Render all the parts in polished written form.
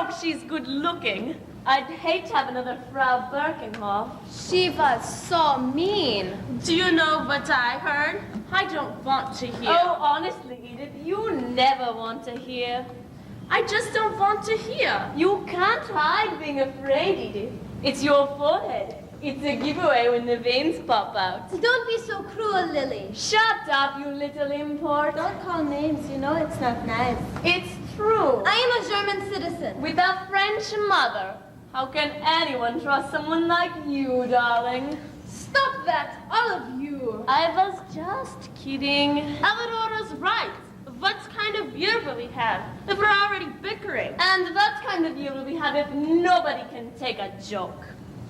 joke she's good looking. I'd hate to have another Frau Birkenhoff. She was so mean. Do you know what I heard? I don't want to hear. Oh, honestly, Edith, you never want to hear. I just don't want to hear. You can't hide being afraid, Edith. It's your forehead. It's a giveaway when the veins pop out. Don't be so cruel, Lily. Shut up, you little import. Don't call names, you know it's not nice. It's true. I am a German citizen. With a French mother. How can anyone trust someone like you, darling? Stop that, all of you. I was just kidding. Eleonora's right. What kind of year will we have if we're already bickering? And what kind of year will we have if nobody can take a joke?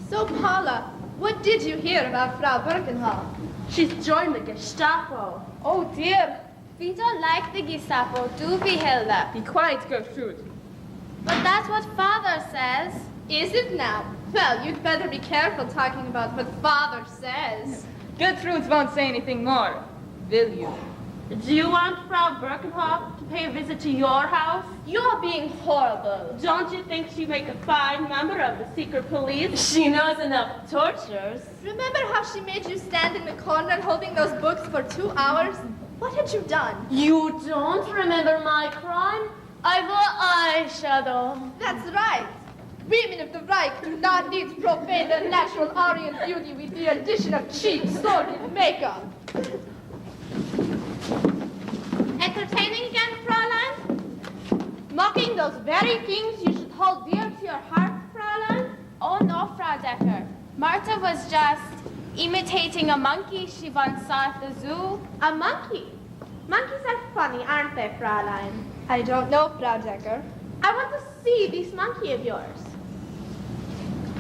So, Paula, what did you hear about Frau Birkenhoff? She's joined the Gestapo. Oh, dear. We don't like the Gestapo, do we, Hilda? Be quiet, Gertrude. But that's what Father says. Is it now? Well, you'd better be careful talking about what Father says. Gertrude won't say anything more, will you? Do you want Frau Birkenhoff to pay a visit to your house? You're being horrible. Don't you think she'd make a fine member of the secret police? She knows enough tortures. Remember how she made you stand in the corner holding those books for 2 hours? What had you done? You don't remember my crime? I wore eyeshadow. That's right. Women of the Reich do not need to profane their natural Aryan beauty with the addition of cheap, sordid makeup. Entertaining again, Fräulein? Mocking those very things you should hold dear to your heart, Fräulein? Oh no, Frau Decker. Martha was just imitating a monkey she once saw at the zoo. A monkey? Monkeys are funny, aren't they, Fräulein? I don't know, Frau Decker. I want to see this monkey of yours.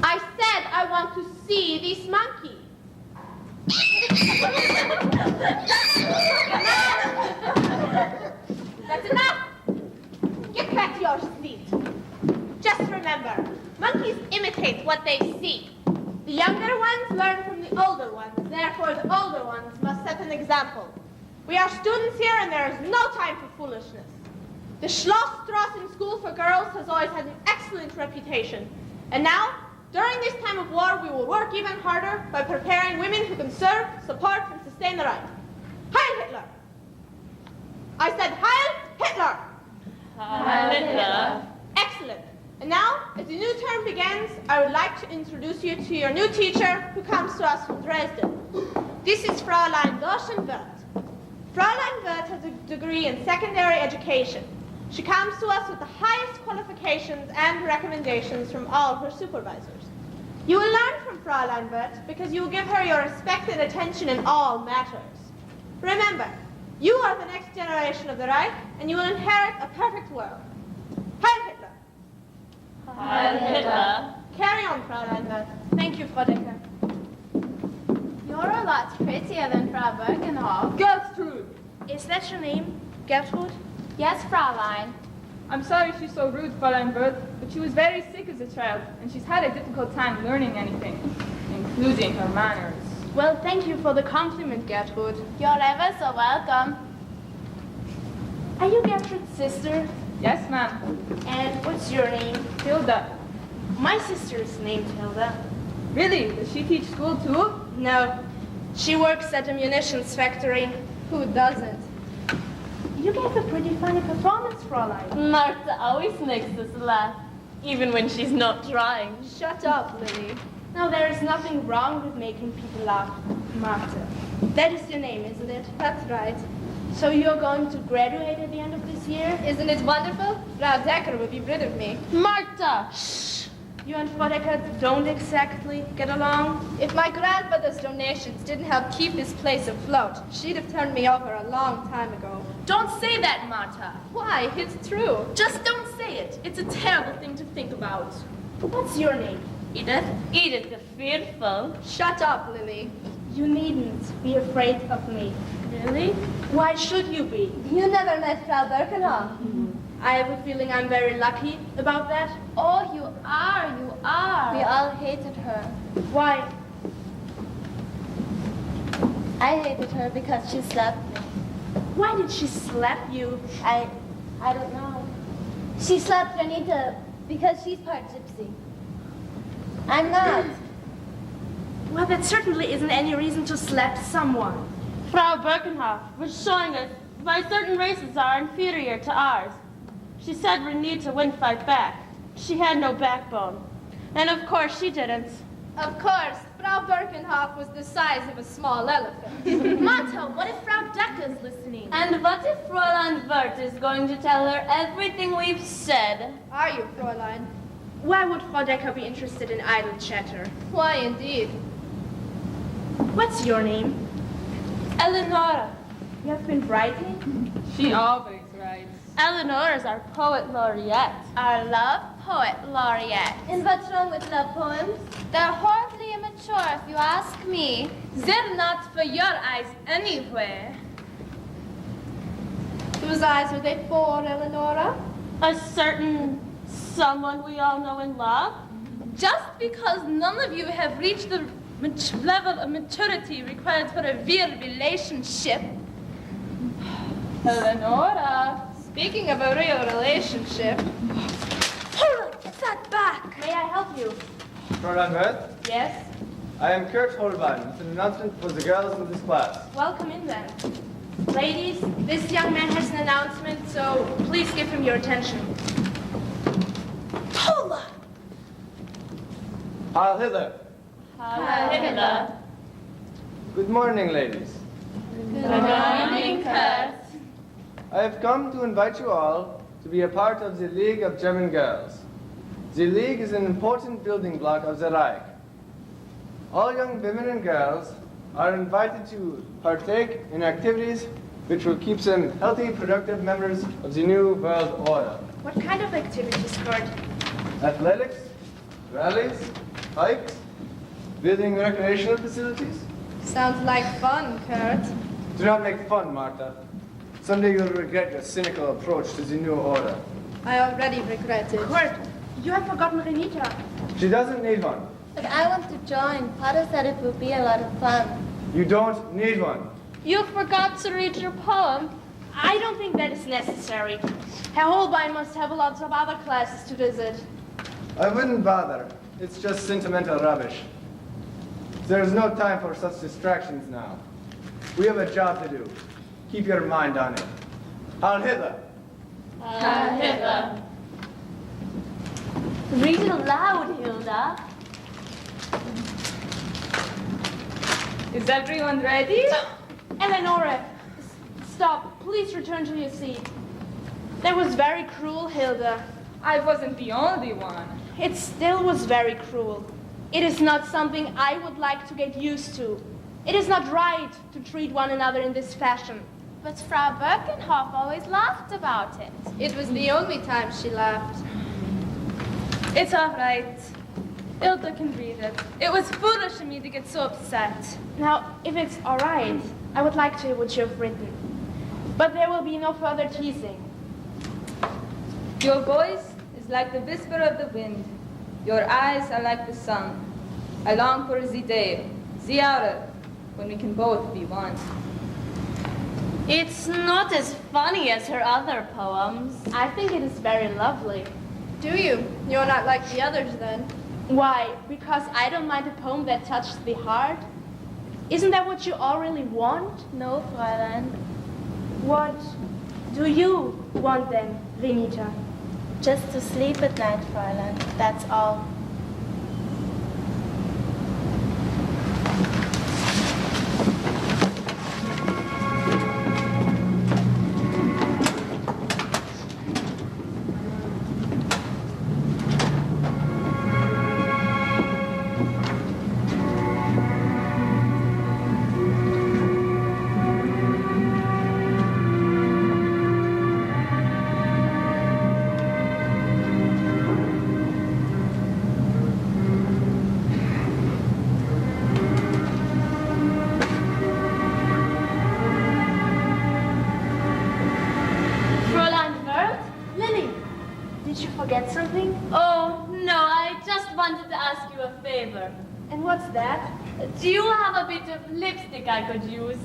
I said I want to see this monkey. That's enough. Get back to your seat. Just remember, monkeys imitate what they see. The younger ones learn from the older ones. Therefore, the older ones must set an example. We are students here, and there is no time for foolishness. The Schlossstrasse School for Girls has always had an excellent reputation. And now, during this time of war, we will work even harder by preparing women who can serve, support, and sustain the Reich. Heil Hitler! I said Heil Hitler! Heil Hitler. Excellent. And now, as the new term begins, I would like to introduce you to your new teacher who comes to us from Dresden. This is Fräulein Doschenwirth. Fräulein Wirth has a degree in secondary education. She comes to us with the highest qualifications and recommendations from all her supervisors. You will learn from Fräulein Wirth because you will give her your respect and attention in all matters. Remember, you are the next generation of the Reich, and you will inherit a perfect world. Heil Hitler! Heil Hitler. Carry on, Fräulein Wirth. Thank you, Frau Decker. You're a lot prettier than Frau Birkenhoff. Gertrude! Is that your name, Gertrude? Yes, Fräulein. I'm sorry she's so rude, Fräulein Wirth, but she was very sick as a child, and she's had a difficult time learning anything, including her manners. Well, thank you for the compliment, Gertrude. You're ever so welcome. Are you Gertrude's sister? Yes, ma'am. And what's your name? Hilda. My sister is named Hilda. Really? Does she teach school too? No. She works at a munitions factory. Who doesn't? You gave a pretty funny performance, Fräulein. Martha always makes us laugh, even when she's not trying. Shut up, Lily. Now, there is nothing wrong with making people laugh, Martha. That is your name, isn't it? That's right. So you're going to graduate at the end of this year? Isn't it wonderful? Frau Decker will be rid of me. Martha! Shh! You and Frau Decker don't exactly get along? If my grandmother's donations didn't help keep this place afloat, she'd have turned me over a long time ago. Don't say that, Martha. Why? It's true. Just don't say it. It's a terrible thing to think about. What's your name? Edith? Edith the Fearful. Shut up, Lily. You needn't be afraid of me. Really? Why should you be? You never met Frau Birkenhoff. I have a feeling I'm very lucky about that. Oh, you are, you are. We all hated her. Why? I hated her because she slapped me. Why did she slap you? I don't know. She slapped Janita Because she's part gypsy. I'm not. Well, that certainly isn't any reason to slap someone. Frau Birkenhoff was showing us why certain races are inferior to ours. She said we need to win fight back. She had no backbone. And of course she didn't. Of course, Frau Birkenhoff was the size of a small elephant. Martha, what if Frau Decker's listening? And what if Fräulein Wirth is going to tell her everything we've said? Are you, Fräulein? Why would Frau Decker be interested in idle chatter? Why, indeed. What's your name? Eleonora. You have been writing? She always writes. Eleonora's our poet laureate. Our love poet laureate. And what's wrong with love poems? They're horribly immature, if you ask me. They're not for your eyes anyway. Whose eyes are they for, Eleonora? A certain someone we all know and love. Just because none of you have reached the level of maturity required for a real relationship. Eleonora. Speaking of a real relationship. Hold on, get that back. May I help you? Fräulein Wirth, Yes? I am Kurt Holbein with an announcement for the girls in this class. Welcome in then. Ladies, this young man has an announcement, so please give him your attention. Paula! Heil hither. Hitler. Good morning, ladies. Good morning, Kurt. I have come to invite you all to be a part of the League of German Girls. The League is an important building block of the Reich. All young women and girls are invited to partake in activities which will keep them healthy, productive members of the new world order. What kind of activities, Kurt? Athletics, rallies, hikes, building recreational facilities. Sounds like fun, Kurt. Do not make fun, Martha. Someday you'll regret your cynical approach to the new order. I already regret it. Kurt, you have forgotten Renita. She doesn't need one. But I want to join. Father said it would be a lot of fun. You don't need one. You forgot to read your poem. I don't think that is necessary. Herr Holbein must have lots of other classes to visit. I wouldn't bother. It's just sentimental rubbish. There's no time for such distractions now. We have a job to do. Keep your mind on it. Heil Hitler. Hitler. Read it aloud, Hilda. Is everyone ready? Eleonora, stop. Please return to your seat. That was very cruel, Hilda. I wasn't the only one. It still was very cruel. It is not something I would like to get used to. It is not right to treat one another in this fashion. But Frau Birkenhoff always laughed about it. It was the only time she laughed. It's all right. Hilda can read it. It was foolish of me to get so upset. Now, if it's all right, I would like to hear what you have written. But there will be no further teasing. Your voice is like the whisper of the wind. Your eyes are like the sun. I long for the day, the hour, when we can both be one. It's not as funny as her other poems. I think it is very lovely. Do you? You're not like the others then. Why? Because I don't mind a poem that touches the heart? Isn't that what you all really want? No, Fräulein. What do you want then, Renita? Just to sleep at night, Fräulein. That's all. Forget something? Oh, no, I just wanted to ask you a favor. And what's that? Do you have a bit of lipstick I could use?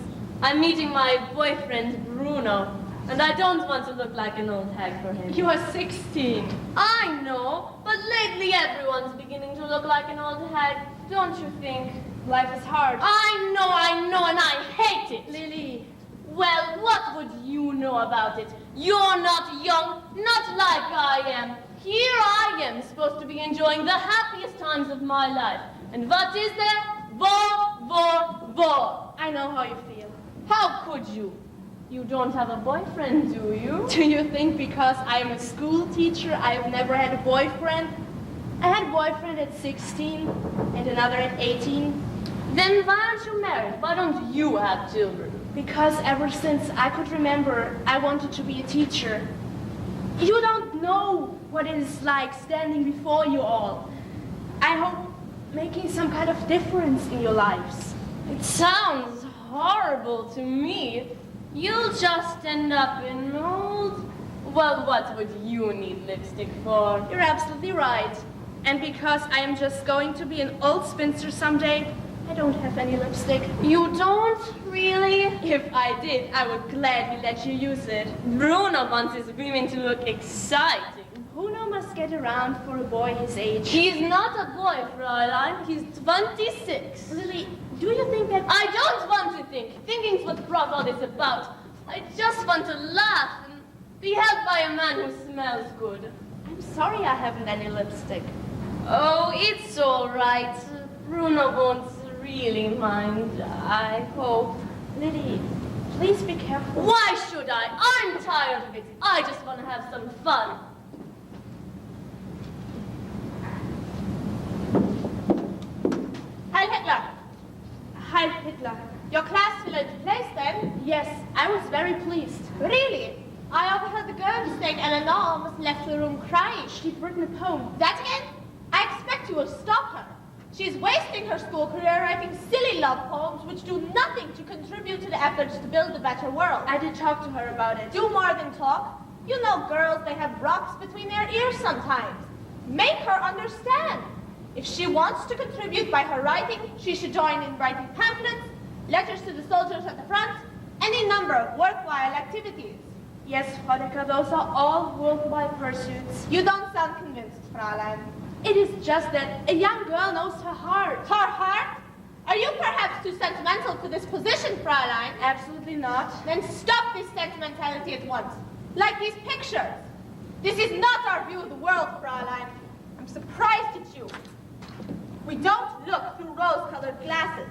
I'm meeting my boyfriend, Bruno. And I don't want to look like an old hag for him. You are 16. I know, but lately everyone's beginning to look like an old hag. Don't you think? Life is hard. I know, and I hate it. Lily. Well, what would you know about it? You're not young, not like I am. Here I am, supposed to be enjoying the happiest times of my life. And what is there? War. I know how you feel. How could you? You don't have a boyfriend, do you? Do you think because I am a school teacher, I have never had a boyfriend? I had a boyfriend at 16 and another at 18. Then why aren't you married? Why don't you have children? Because ever since I could remember, I wanted to be a teacher. You don't know what it is like standing before you all. I hope making some kind of difference in your lives. It sounds horrible to me. You'll just end up in old... Well, what would you need lipstick for? You're absolutely right. And because I am just going to be an old spinster someday, I don't have any lipstick. You don't really? If I did, I would gladly let you use it. Bruno wants his women to look exciting. Bruno must get around for a boy his age. He's not a boy, Fräulein. He's 26. Lily, do you think that... I don't want to think. Thinking's what brought all this about. I just want to laugh and be held by a man who smells good. I'm sorry I haven't any lipstick. Oh, it's all right. Bruno won't really mind, I hope. Lily, please be careful. Why should I? I'm tired of it. I just want to have some fun. Heil Hitler! Heil Hitler. Your class will take place then? Yes, I was very pleased. Really? I overheard the girl saying Eleanor almost left the room crying. She'd written a poem. That again? I expect you will stop her. She's wasting her school career writing silly love poems which do nothing to contribute to the efforts to build a better world. I did talk to her about it. Do more than talk. You know girls, they have rocks between their ears sometimes. Make her understand. If she wants to contribute by her writing, she should join in writing pamphlets, letters to the soldiers at the front, any number of worthwhile activities. Yes, Vodka, those are all worldwide pursuits. You don't sound convinced, Fräulein. It is just that a young girl knows her heart. Her heart? Are you perhaps too sentimental for this position, Fräulein? Absolutely not. Then stop this sentimentality at once. Like these pictures. This is not our view of the world, Fräulein. I'm surprised at you. We don't look through rose-colored glasses.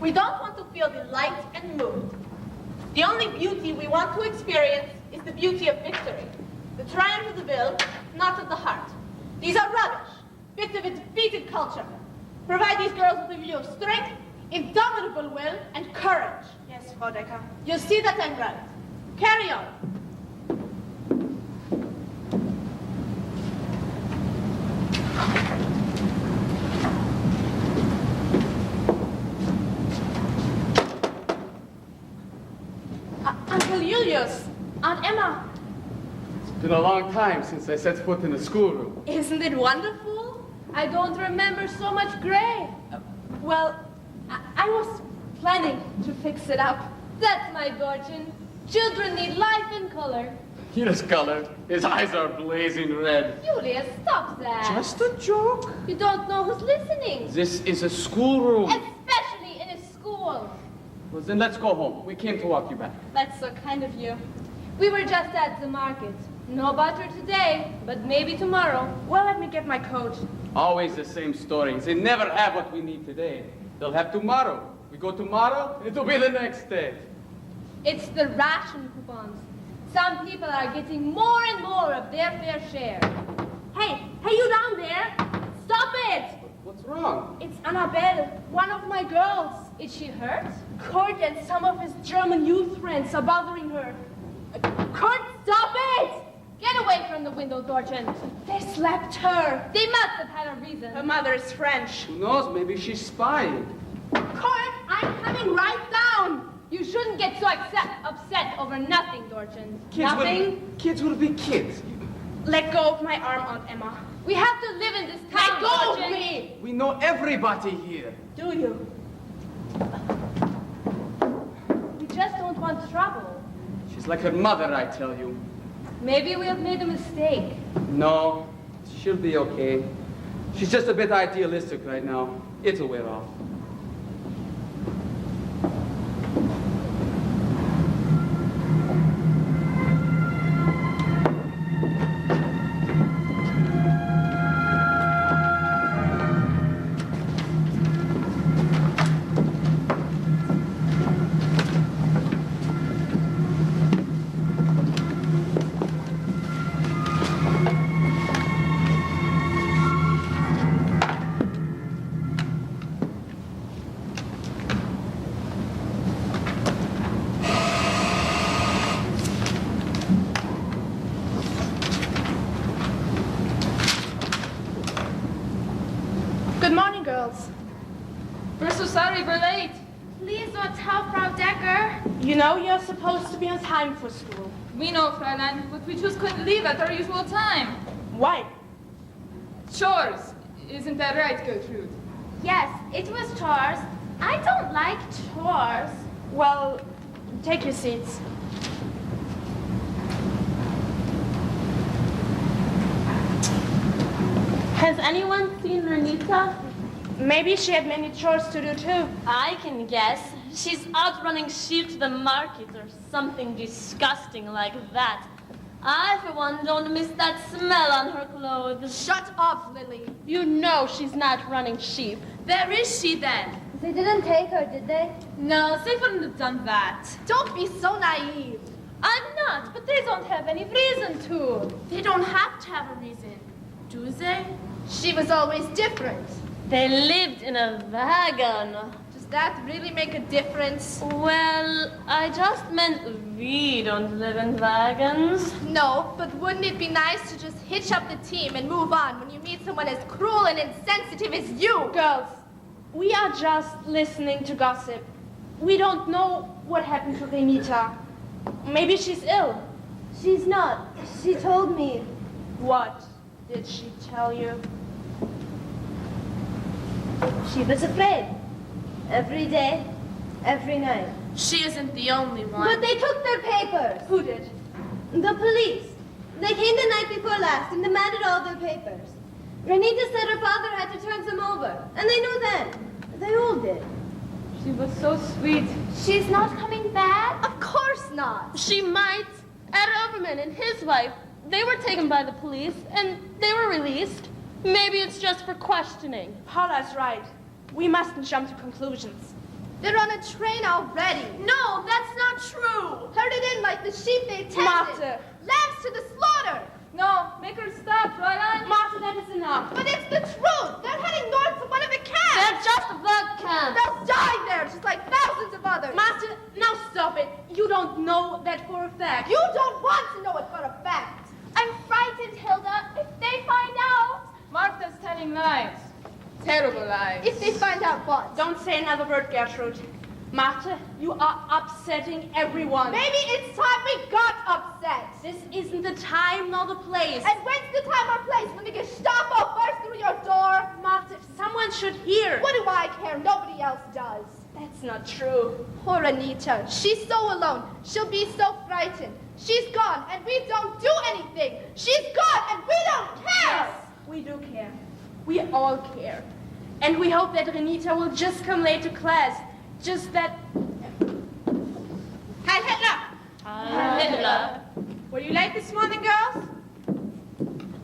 We don't want to feel the light and mood. The only beauty we want to experience is the beauty of victory. The triumph of the will, not of the heart. These are rubbish, bits of a defeated culture. Provide these girls with a view of strength, indomitable will, and courage. Yes, Vodka. You'll see that I'm right. Carry on. Uncle Julius, Aunt Emma. It's been a long time since I set foot in a schoolroom. Isn't it wonderful? I don't remember so much gray. Well, I was planning to fix it up. That's my Dorchen. Children need life and color. He is colored. His eyes are blazing red. Julius, stop that. Just a joke. You don't know who's listening. This is a schoolroom. Especially in a school. Well, then let's go home. We came to walk you back. That's so kind of you. We were just at the market. No butter today, but maybe tomorrow. Well, let me get my coat. Always the same story. They never have what we need today. They'll have tomorrow. We go tomorrow, it'll be the next day. It's the ration coupons. Some people are getting more and more of their fair share. Hey, you down there! Stop it! What's wrong? It's Annabelle, one of my girls. Is she hurt? Kurt and some of his German youth friends are bothering her. Kurt, stop it! Get away from the window, Dorchen. They slapped her. They must have had a reason. Her mother is French. Who knows? Maybe she's spying. Kurt, I'm coming right down. You shouldn't get so upset over nothing, Dorchen. Nothing? Kids will be kids. Let go of my arm, Aunt Emma. We have to live in this town, Let go of Dorchen. me! We know everybody here. Do you? We just don't want trouble. She's like her mother, I tell you. Maybe we have made a mistake. No, she'll be okay. She's just a bit idealistic right now. It'll wear off. Good morning, girls. We're so sorry we're late. Please don't tell Frau Decker. You know you're supposed to be on time for school. We know, Fräulein, but we just couldn't leave at our usual time. Why? Chores. Isn't that right, Gertrude? Yes, it was chores. I don't like chores. Well, take your seats. Has anyone seen Renita? Maybe she had many chores to do too. I can guess. She's out running sheep to the market or something disgusting like that. I, for one, don't miss that smell on her clothes. Shut up, Lily. You know she's not running sheep. There is she then. They didn't take her, did they? No, they wouldn't have done that. Don't be so naive. I'm not, but they don't have any reason to. They don't have to have a reason, do they? She was always different. They lived in a wagon. Does that really make a difference? Well, I just meant we don't live in wagons. No, but wouldn't it be nice to just hitch up the team and move on when you meet someone as cruel and insensitive as you? Girls, we are just listening to gossip. We don't know what happened to Renita. Maybe she's ill. She's not. She told me. What did she tell you? She was afraid. Every day, every night. She isn't the only one. But they took their papers. Who did? The police. They came the night before last and demanded all their papers. Renita said her father had to turn some over. And they knew then. They all did. She was so sweet. She's not coming back? Of course not. She might. Ed Overman and his wife, they were taken by the police and they were released. Maybe it's just for questioning. Paula's right. We mustn't jump to conclusions. They're on a train already. No, that's not true. Herded in like the sheep they tended. Martha. Lambs to the slaughter. No, make her stop, Fräulein. Martha, that is enough. But it's the truth. They're heading north to one of the camps. They're just bug camps. They'll die there, just like thousands of others. Martha, now stop it. You don't know that for a fact. You don't want to know it for a fact. I'm frightened, Hilda. If they find out. Martha's telling lies. Terrible lies. If they find out what? Don't say another word, Gertrude. Martha, you are upsetting everyone. Maybe it's time we got upset. This isn't the time nor the place. And when's the time or place when the Gestapo bursts through your door? Martha, someone should hear. What do I care? Nobody else does. That's not true. Poor Anita. She's so alone. She'll be so frightened. She's gone and we don't do anything. She's gone and we don't care. Yes, we do care. We all care. And we hope that Renita will just come late to class. Just that... Hi, Hitler. Hitler. Were you late this morning, girls?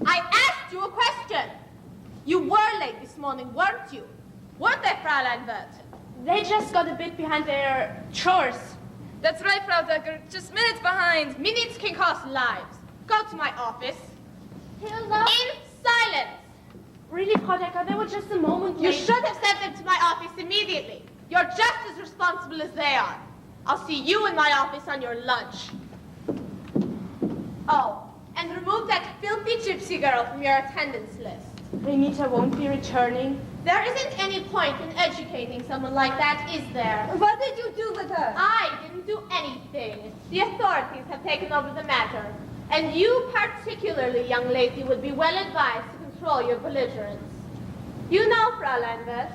I asked you a question. You were late this morning, weren't you? Weren't they, Fräulein Wirth? They just got a bit behind their chores. That's right, Frau Decker. Just minutes behind. Minutes can cost lives. Go to my office. Hilda. In silence. Really, Frau Decker, they were just a moment You late. should have sent them to my office immediately. You're just as responsible as they are. I'll see you in my office on your lunch. Oh, and remove that filthy gypsy girl from your attendance list. Renita won't be returning. There isn't any point in educating someone like that, is there? What did you do with her? I didn't do anything. The authorities have taken over the matter. And you particularly, young lady, would be well advised to control your belligerence. You know, Fräulein Wirth,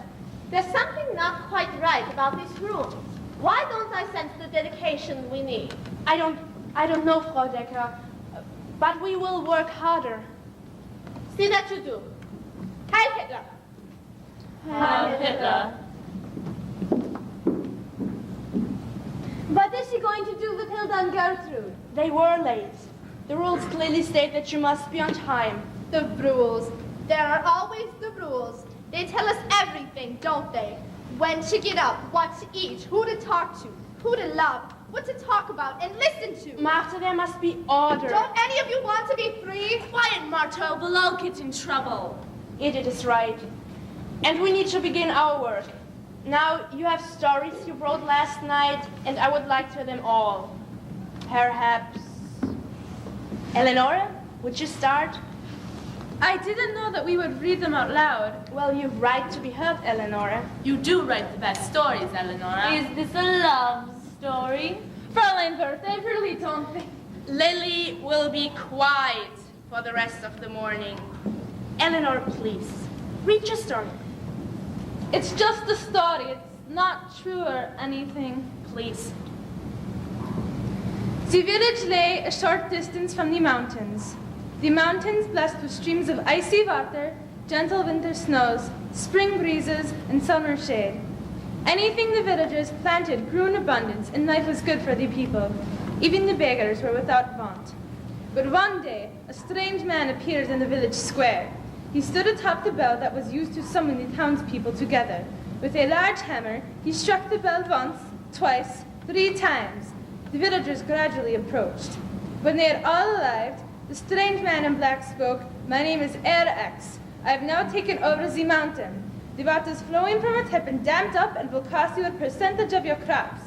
there's something not quite right about these rooms. Why don't I sense the dedication we need? I don't I don't know, Frau Decker, but we will work harder. See that you do. Heil Hitler! Heil Hitler. What is she going to do with Hilda and Gertrude? They were late. The rules clearly state that you must be on time. The rules. There are always the rules. They tell us everything, don't they? When to get up, what to eat, who to talk to, who to love, what to talk about and listen to. Martha, there must be order. Don't any of you want to be free? Quiet, Martha, we'll all get in trouble. Edith is right. And we need to begin our work. Now, you have stories you wrote last night, and I would like to hear them all. Perhaps... Eleonora, would you start? I didn't know that we would read them out loud. Well, you've right to be heard, Eleonora. You do write the best stories, Eleonora. Is this a love story? Fräulein Wirth, I really don't think... Lily will be quiet for the rest of the morning. Eleanor, please, read your story. It's just a story. It's not true or anything. Please. The village lay a short distance from the mountains. The mountains blessed with streams of icy water, gentle winter snows, spring breezes, and summer shade. Anything the villagers planted grew in abundance, and life was good for the people. Even the beggars were without want. But one day, a strange man appeared in the village square. He stood atop the bell that was used to summon the townspeople together. With a large hammer, he struck the bell once, twice, 3 times. The villagers gradually approached. When they had all arrived, the strange man in black spoke, "My name is X. I have now taken over the mountain. The water is flowing from it have been dammed up and will cost you a percentage of your crops.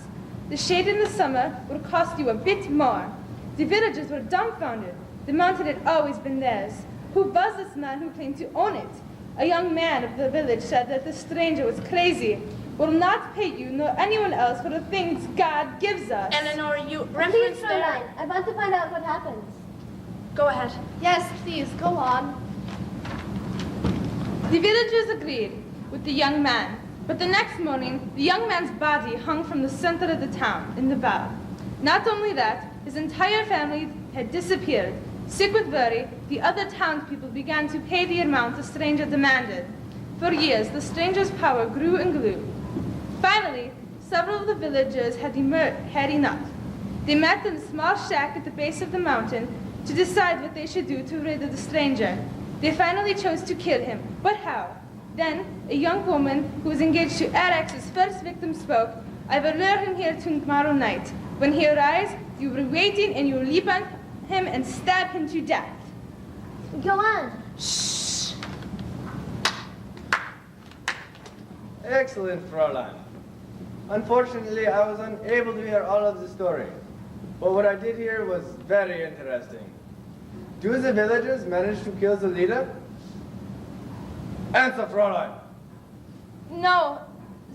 The shade in the summer will cost you a bit more." The villagers were dumbfounded. The mountain had always been theirs. Who was this man who claimed to own it? A young man of the village said that the stranger was crazy, will not pay you nor anyone else for the things God gives us. Eleanor, you Please, reference there. Fräulein, I want to find out what happens. Go ahead. Yes, please, go on. The villagers agreed with the young man, but the next morning, the young man's body hung from the center of the town, in the bar. Not only that, his entire family had disappeared. Sick with worry, the other townspeople began to pay the amount the stranger demanded. For years, the stranger's power grew and grew. Finally, several of the villagers had enough. They met in a small shack at the base of the mountain to decide what they should do to rid of the stranger. They finally chose to kill him, but how? Then, a young woman who was engaged to Erex's first victim spoke, "I will lure him here tomorrow night. When he arrives, you will be waiting and you will leap on him and stab him to death." Go on. Shh. Excellent, Fräulein. Unfortunately, I was unable to hear all of the story. But what I did hear was very interesting. Do the villagers manage to kill the leader? Answer, Fräulein. No,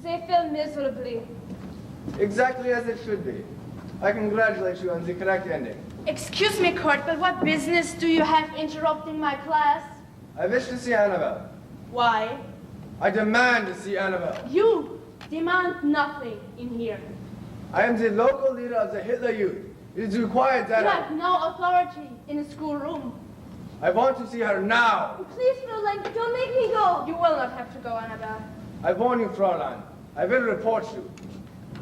they fell miserably. Exactly as it should be. I congratulate you on the correct ending. Excuse me, Kurt, but what business do you have interrupting my class? I wish to see Annabelle. Why? I demand to see Annabelle. You demand nothing in here. I am the local leader of the Hitler Youth. It is required that You have no authority in a schoolroom. I want to see her now. Please, Fräulein, don't make me go. You will not have to go, Annabelle. I warn you, Fräulein. I will report you.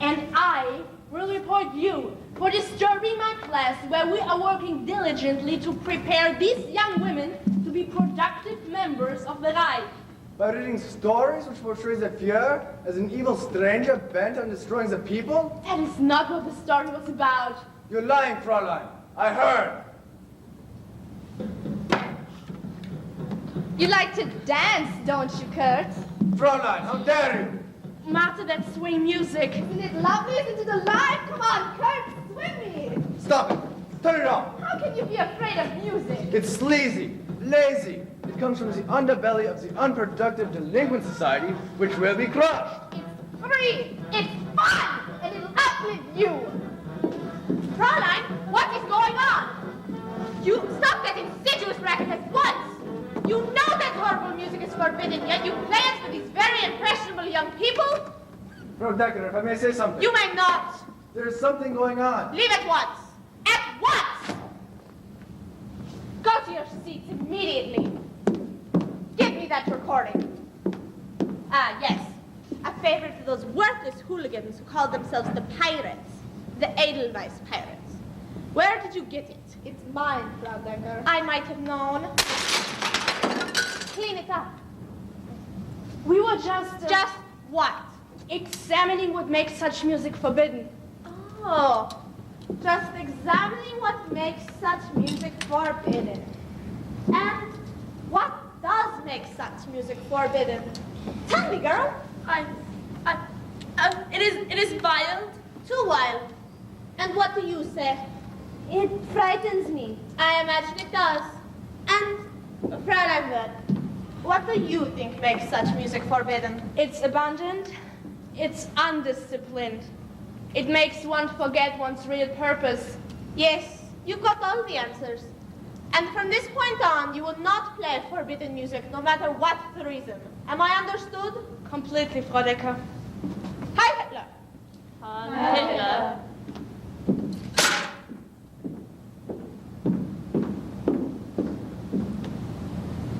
And I will report you for disturbing my class where we are working diligently to prepare these young women to be productive members of the Reich. By reading stories which portray the Führer as an evil stranger bent on destroying the people? That is not what the story was about. You're lying, Fräulein. I heard. You like to dance, don't you, Kurt? Fräulein, how dare you? Martha, that swing music. Isn't it lovely? Isn't it alive? Come on, Kurt, swim me! Stop it. Turn it off. How can you be afraid of music? It's sleazy, lazy. It comes from the underbelly of the unproductive delinquent society, which will be crushed. It's free, it's fun, and it'll uplift you. Fräulein, what is going on? You stop that insidious racket at once. You know that horrible music is forbidden, yet you play it for these very impressionable young people? Frau Decker, if I may say something. You may not. There is something going on. Leave at once. At once! Go to your seats immediately. Give me that recording. Ah, yes. A favor to those worthless hooligans who call themselves the Pirates. The Edelweiss Pirates. Where did you get it? It's mine, Frau Decker. I might have known. Clean it up. We were just Just what? examining what makes such music forbidden. Oh, just examining what makes such music forbidden. And what does make such music forbidden? Tell me, girl. It is wild. Too wild. And what do you say? It frightens me. I imagine it does. And, Fräulein Wirth, what do you think makes such music forbidden? It's abundant. It's undisciplined. It makes one forget one's real purpose. Yes, you've got all the answers. And from this point on, you will not play forbidden music, no matter what the reason. Am I understood? Completely, Frau Decker. Heil Hitler! Hitler.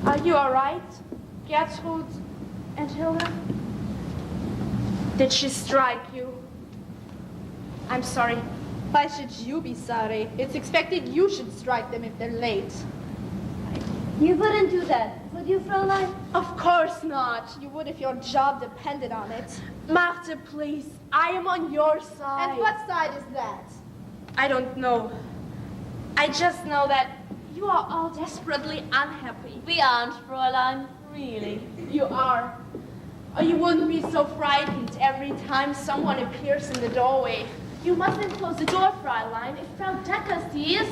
Are you all right, Gertrude and Hilda? Did she strike you? I'm sorry. Why should you be sorry? It's expected you should strike them if they're late. You wouldn't do that, would you, Fräulein? Of course not. You would if your job depended on it. Martha, please. I am on your side. And what side is that? I don't know. I just know that you are all desperately unhappy. We aren't, Fräulein. Really. You are. Or you wouldn't be so frightened every time someone appears in the doorway. You mustn't close the door, Fräulein. If Frau Decker sees,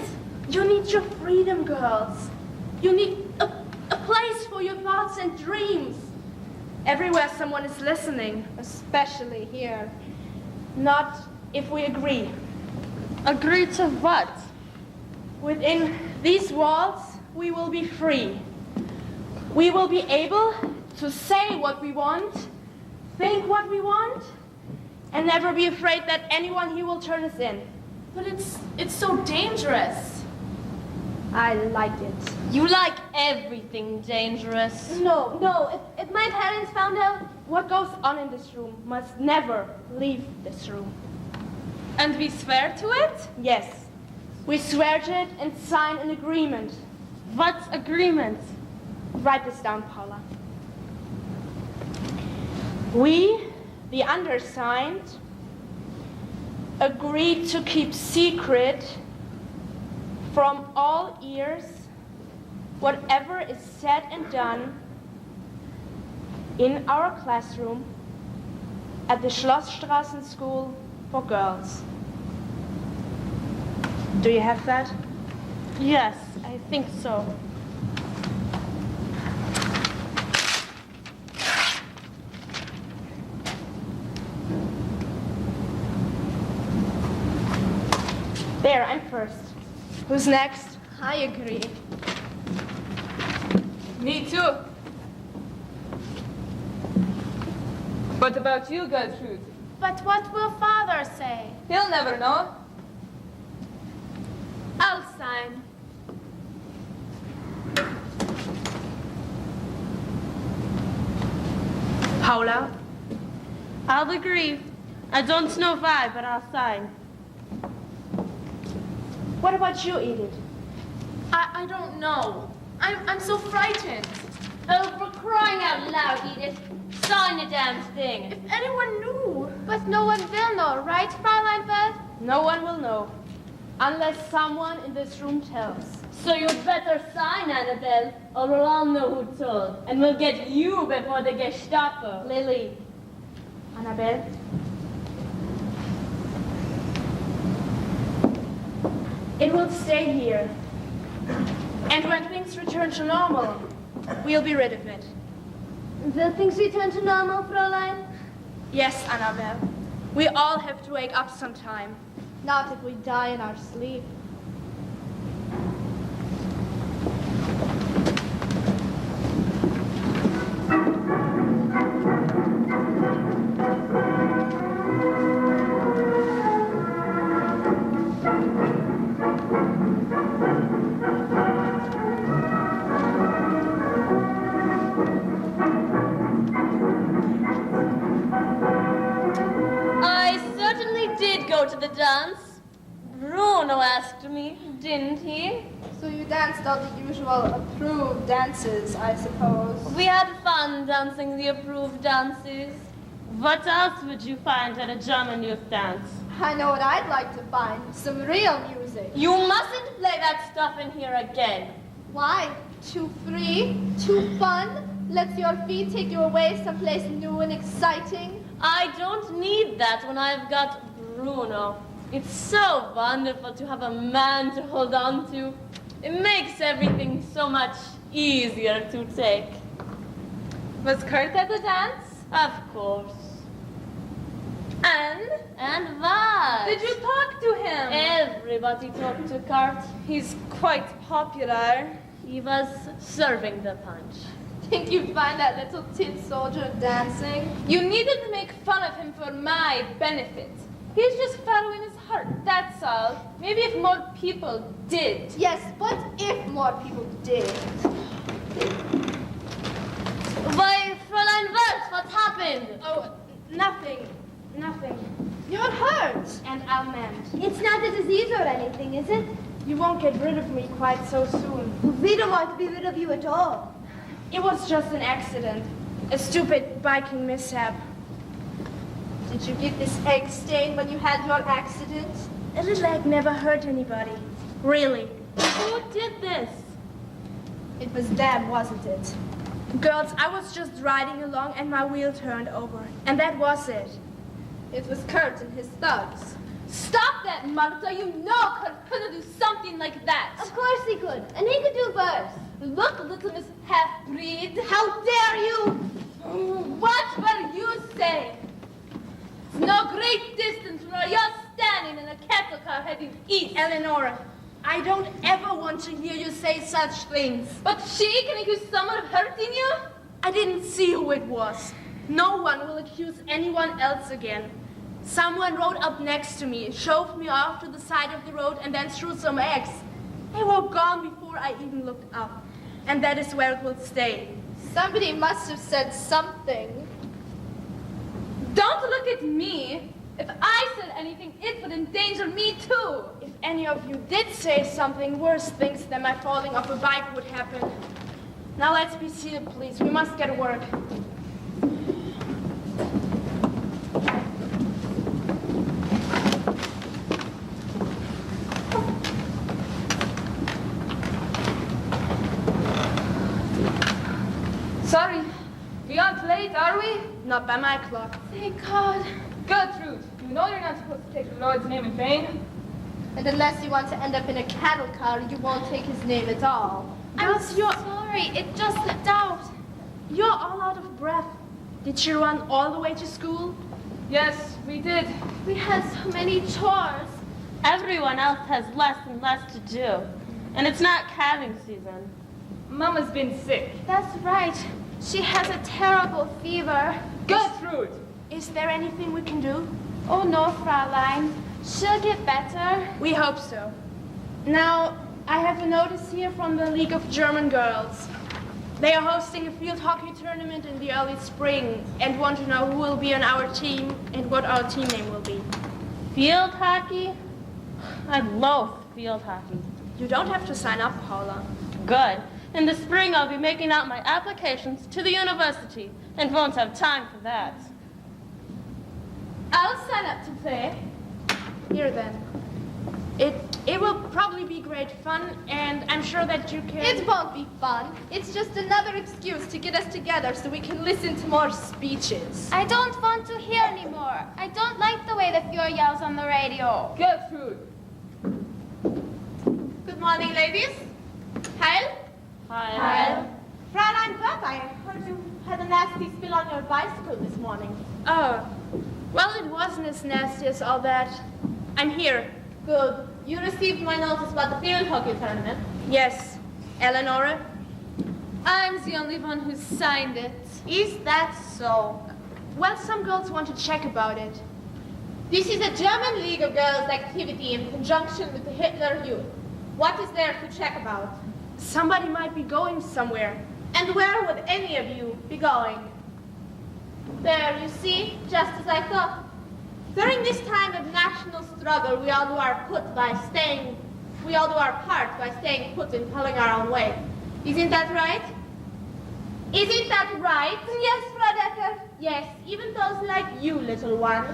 You need your freedom, girls. You need a place for your thoughts and dreams. Everywhere someone is listening. Especially here. Not if we agree. agree to what? Within these walls, we will be free. We will be able to say what we want, think what we want, and never be afraid that anyone here will turn us in. But it's so dangerous. I like it. You like everything dangerous. No. If my parents found out, What goes on in this room must never leave this room. And we swear to it? Yes, we swear to it and sign an agreement. What agreement? Write this down, Paula. We, the undersigned, agree to keep secret from all ears whatever is said and done in our classroom at the Schlossstraßen School for Girls. Do you have that? Yes, I think so. There, I'm first. Who's next? I agree. Me too. What about you, Gertrude? But what will Father say? He'll never know. I'll sign. Paula? I'll agree. I don't know why, but I'll sign. What about you, Edith? I don't know. I'm so frightened. oh, for crying out loud, Edith, sign the damn thing. If anyone knew. But no one will know, right, Fräulein Wirth? No one will know, unless someone in this room tells. So you'd better sign, Annabelle, or we'll all know who told. And we'll get you before the Gestapo. Lily. Annabelle? It will stay here. And when things return to normal, we'll be rid of it. Will things return to normal, Fräulein? Yes, Annabelle. We all have to wake up sometime. Not if we die in our sleep. I certainly did go to the dance. Bruno asked me, didn't he? So you danced all the usual approved dances, I suppose. We had fun dancing the approved dances. What else would you find at a German youth dance? I know what I'd like to find. Some real music. You mustn't play that stuff in here again. Why? Too free? Too fun? Lets your feet take you away someplace new and exciting? I don't need that when I've got Bruno. It's so wonderful to have a man to hold on to. It makes everything so much easier to take. Was Kurt at the dance? Of course. And? And what? Did you talk to him? Everybody talked to Kurt. He's quite popular. He was serving the punch. Think you'd find that little tin soldier dancing? You needed to make fun of him for my benefit. He's just following his heart, that's all. Maybe if more people did. Yes, but if more people did. Why, Fräulein Wirtz, what's happened? Oh, nothing. Nothing. You're hurt. And I'll mend. It's not a disease or anything, is it? You won't get rid of me quite so soon. We don't want to be rid of you at all. It was just an accident. A stupid biking mishap. Did you get this egg stain when you had your accident? A little egg never hurt anybody. Really. Who did this? It was them, wasn't it? Girls, I was just riding along and my wheel turned over. And that was it. It was Kurt and his thugs. Stop that, Marta. You know Kurt couldn't do something like that. Of course he could, and he could do worse. Look, little Miss Half-Breed. How dare you! What will you say? It's no great distance where you're standing in a cattle car heading east. Eleonora, I don't ever want to hear you say such things. But she can accuse someone of hurting you? I didn't see who it was. No one will accuse anyone else again. Someone rode up next to me, shoved me off to the side of the road, and then threw some eggs. They were gone before I even looked up. And that is where it will stay. Somebody must have said something. Don't look at me. If I said anything, it would endanger me too. If any of you did say something, worse things than my falling off a bike would happen. Now let's be seated, please. We must get to work. Sorry, we aren't late, are we? Not by my clock. Thank God. Gertrude, you know you're not supposed to take the Lord's name in vain. And unless you want to end up in a cattle car, you won't take his name at all. I'm sorry. It just slipped out. You're all out of breath. Did you run all the way to school? Yes, we did. We had so many chores. Everyone else has less and less to do. And it's not calving season. Mama's been sick. That's right. She has a terrible fever. Gertrude! Is there anything we can do? Oh no, Fräulein. She'll get better. We hope so. Now, I have a notice here from the League of German Girls. They are hosting a field hockey tournament in the early spring and want to know who will be on our team and what our team name will be. Field hockey? I loathe field hockey. You don't have to sign up, Paula. Good. In the spring, I'll be making out my applications to the university and won't have time for that. I'll sign up to play. Here then. It will probably be great fun, and I'm sure that you can... It won't be fun. It's just another excuse to get us together so we can listen to more speeches. I don't want to hear anymore. I don't like the way the Fuhrer yells on the radio. Gertrude! Good morning, ladies. Heil. Hi. Fräulein Wirtz, I heard you had a nasty spill on your bicycle this morning. Oh, well, it wasn't as nasty as all that. I'm here. Good. You received my notice about the field hockey tournament. Yes. Eleonora? I'm the only one who signed it. Is that so? Well, some girls want to check about it. This is a German League of Girls activity in conjunction with the Hitler Youth. What is there to check about? Somebody might be going somewhere. And where would any of you be going? There, you see, just as I thought. During this time of national struggle, we all do our part by staying put and pulling our own way. Isn't that right? Isn't that right? Yes, Frau Decker. Yes, even those like you, little one.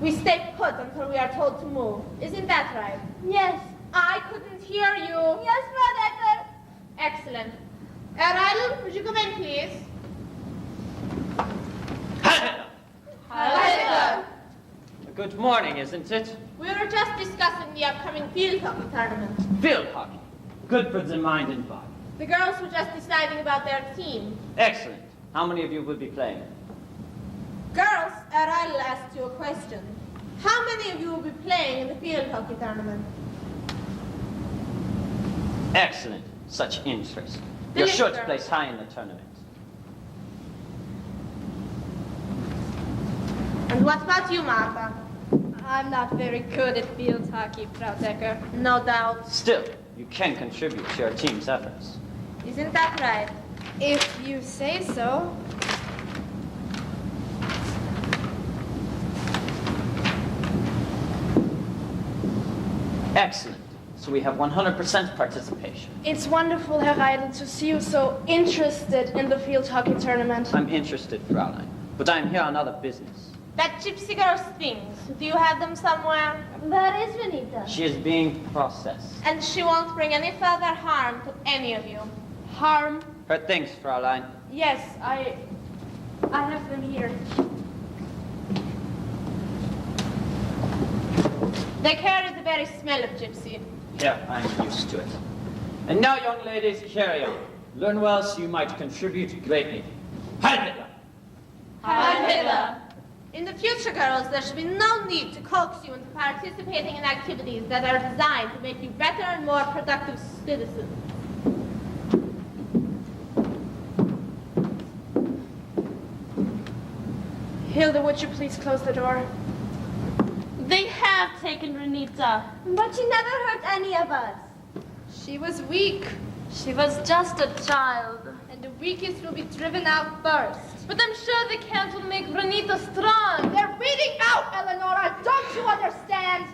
We stay put until we are told to move. Isn't that right? Yes. I couldn't hear you. Yes, Frau Decker. Excellent. Errol, would you come in, please? Hello. Good morning, isn't it? We were just discussing the upcoming field hockey tournament. Field hockey. Good for the mind and body. The girls were just deciding about their team. Excellent. How many of you will be playing? Girls, Errol asked you a question. How many of you will be playing in the field hockey tournament? Excellent. Such interest. The You're sure to lister. place high in the tournament. And what about you, Martha? I'm not very good at field hockey, Frau Decker. No doubt. Still, you can contribute to your team's efforts. Isn't that right? If you say so. Excellent. So we have 100% participation. It's wonderful, Herr Reidel, to see you so interested in the field hockey tournament. I'm interested, Fraulein, but I'm here on other business. That gypsy girl's things, do you have them somewhere? Where is Renita? She is being processed. And she won't bring any further harm to any of you. Harm? Her things, Fraulein. Yes, I have them here. They carry the very smell of gypsy. Yeah, I'm used to it. And now, young ladies, carry on. Learn well so you might contribute greatly. Heil Hitler! In the future, girls, there should be no need to coax you into participating in activities that are designed to make you better and more productive citizens. Hilda, would you please close the door? They have taken Renita. But she never hurt any of us. She was weak, She was just a child. and the weakest will be driven out first. But I'm sure the count will make Renita strong. They're weeding out, Eleonora. Don't you understand?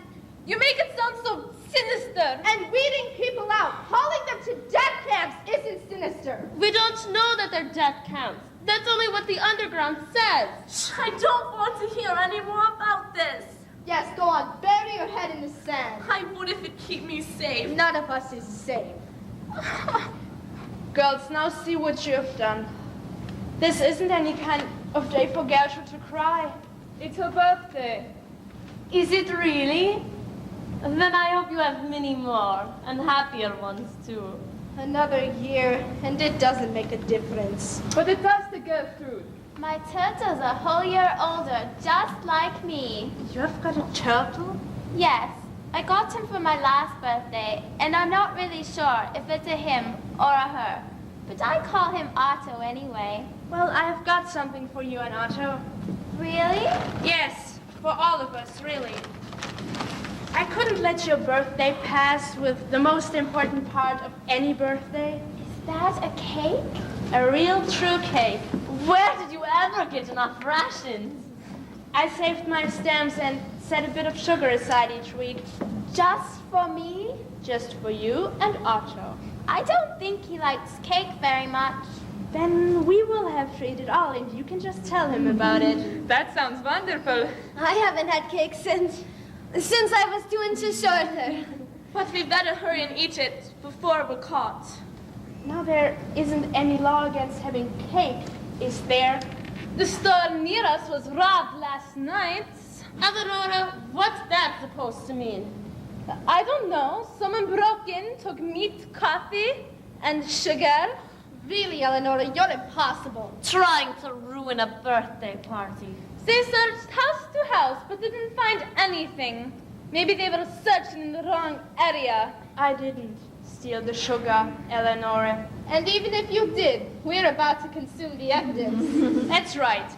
You make it sound so sinister. And weeding people out, hauling them to death camps isn't sinister. We don't know that they're death camps. That's only what the underground says. I don't want to hear any more about this. Yes, go on. Bury your head in the sand. I would if it keep me safe. None of us is safe. Girls, now see what you have done. This isn't any kind of day for Gertrude to cry. It's her birthday. Is it really? Then I hope you have many more, and happier ones too. Another year, and it doesn't make a difference. But it does to Gertrude. My turtle's a whole year older, just like me. You have got a turtle? Yes, I got him for my last birthday, and I'm not really sure if it's a him or a her. But I call him Otto anyway. Well, I have got something for you and Otto. Really? Yes, for all of us, really. I couldn't let your birthday pass with the most important part of any birthday. Is that a cake? A real true cake. Where did you ever get enough rations? I saved my stamps and set a bit of sugar aside each week. Just for me? Just for you and Otto. I don't think he likes cake very much. Then we will have to eat it all, and you can just tell him about it. That sounds wonderful. I haven't had cake since I was 2 inches shorter. But we better hurry and eat it before we're caught. Now there isn't any law against having cake, is there? The store near us was robbed last night. Eleonora, what's that supposed to mean? I don't know. Someone broke in, took meat, coffee, and sugar. Really, Eleonora, you're impossible. Trying to ruin a birthday party. They searched house to house, but didn't find anything. Maybe they were searching in the wrong area. I didn't steal the sugar, Eleonora. And even if you did, we're about to consume the evidence. That's right.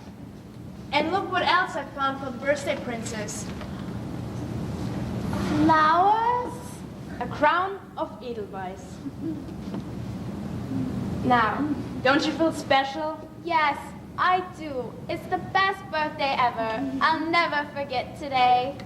And look what else I found for the birthday princess. Flowers? A crown of Edelweiss. Now, don't you feel special? Yes, I do. It's the best birthday ever. I'll never forget today.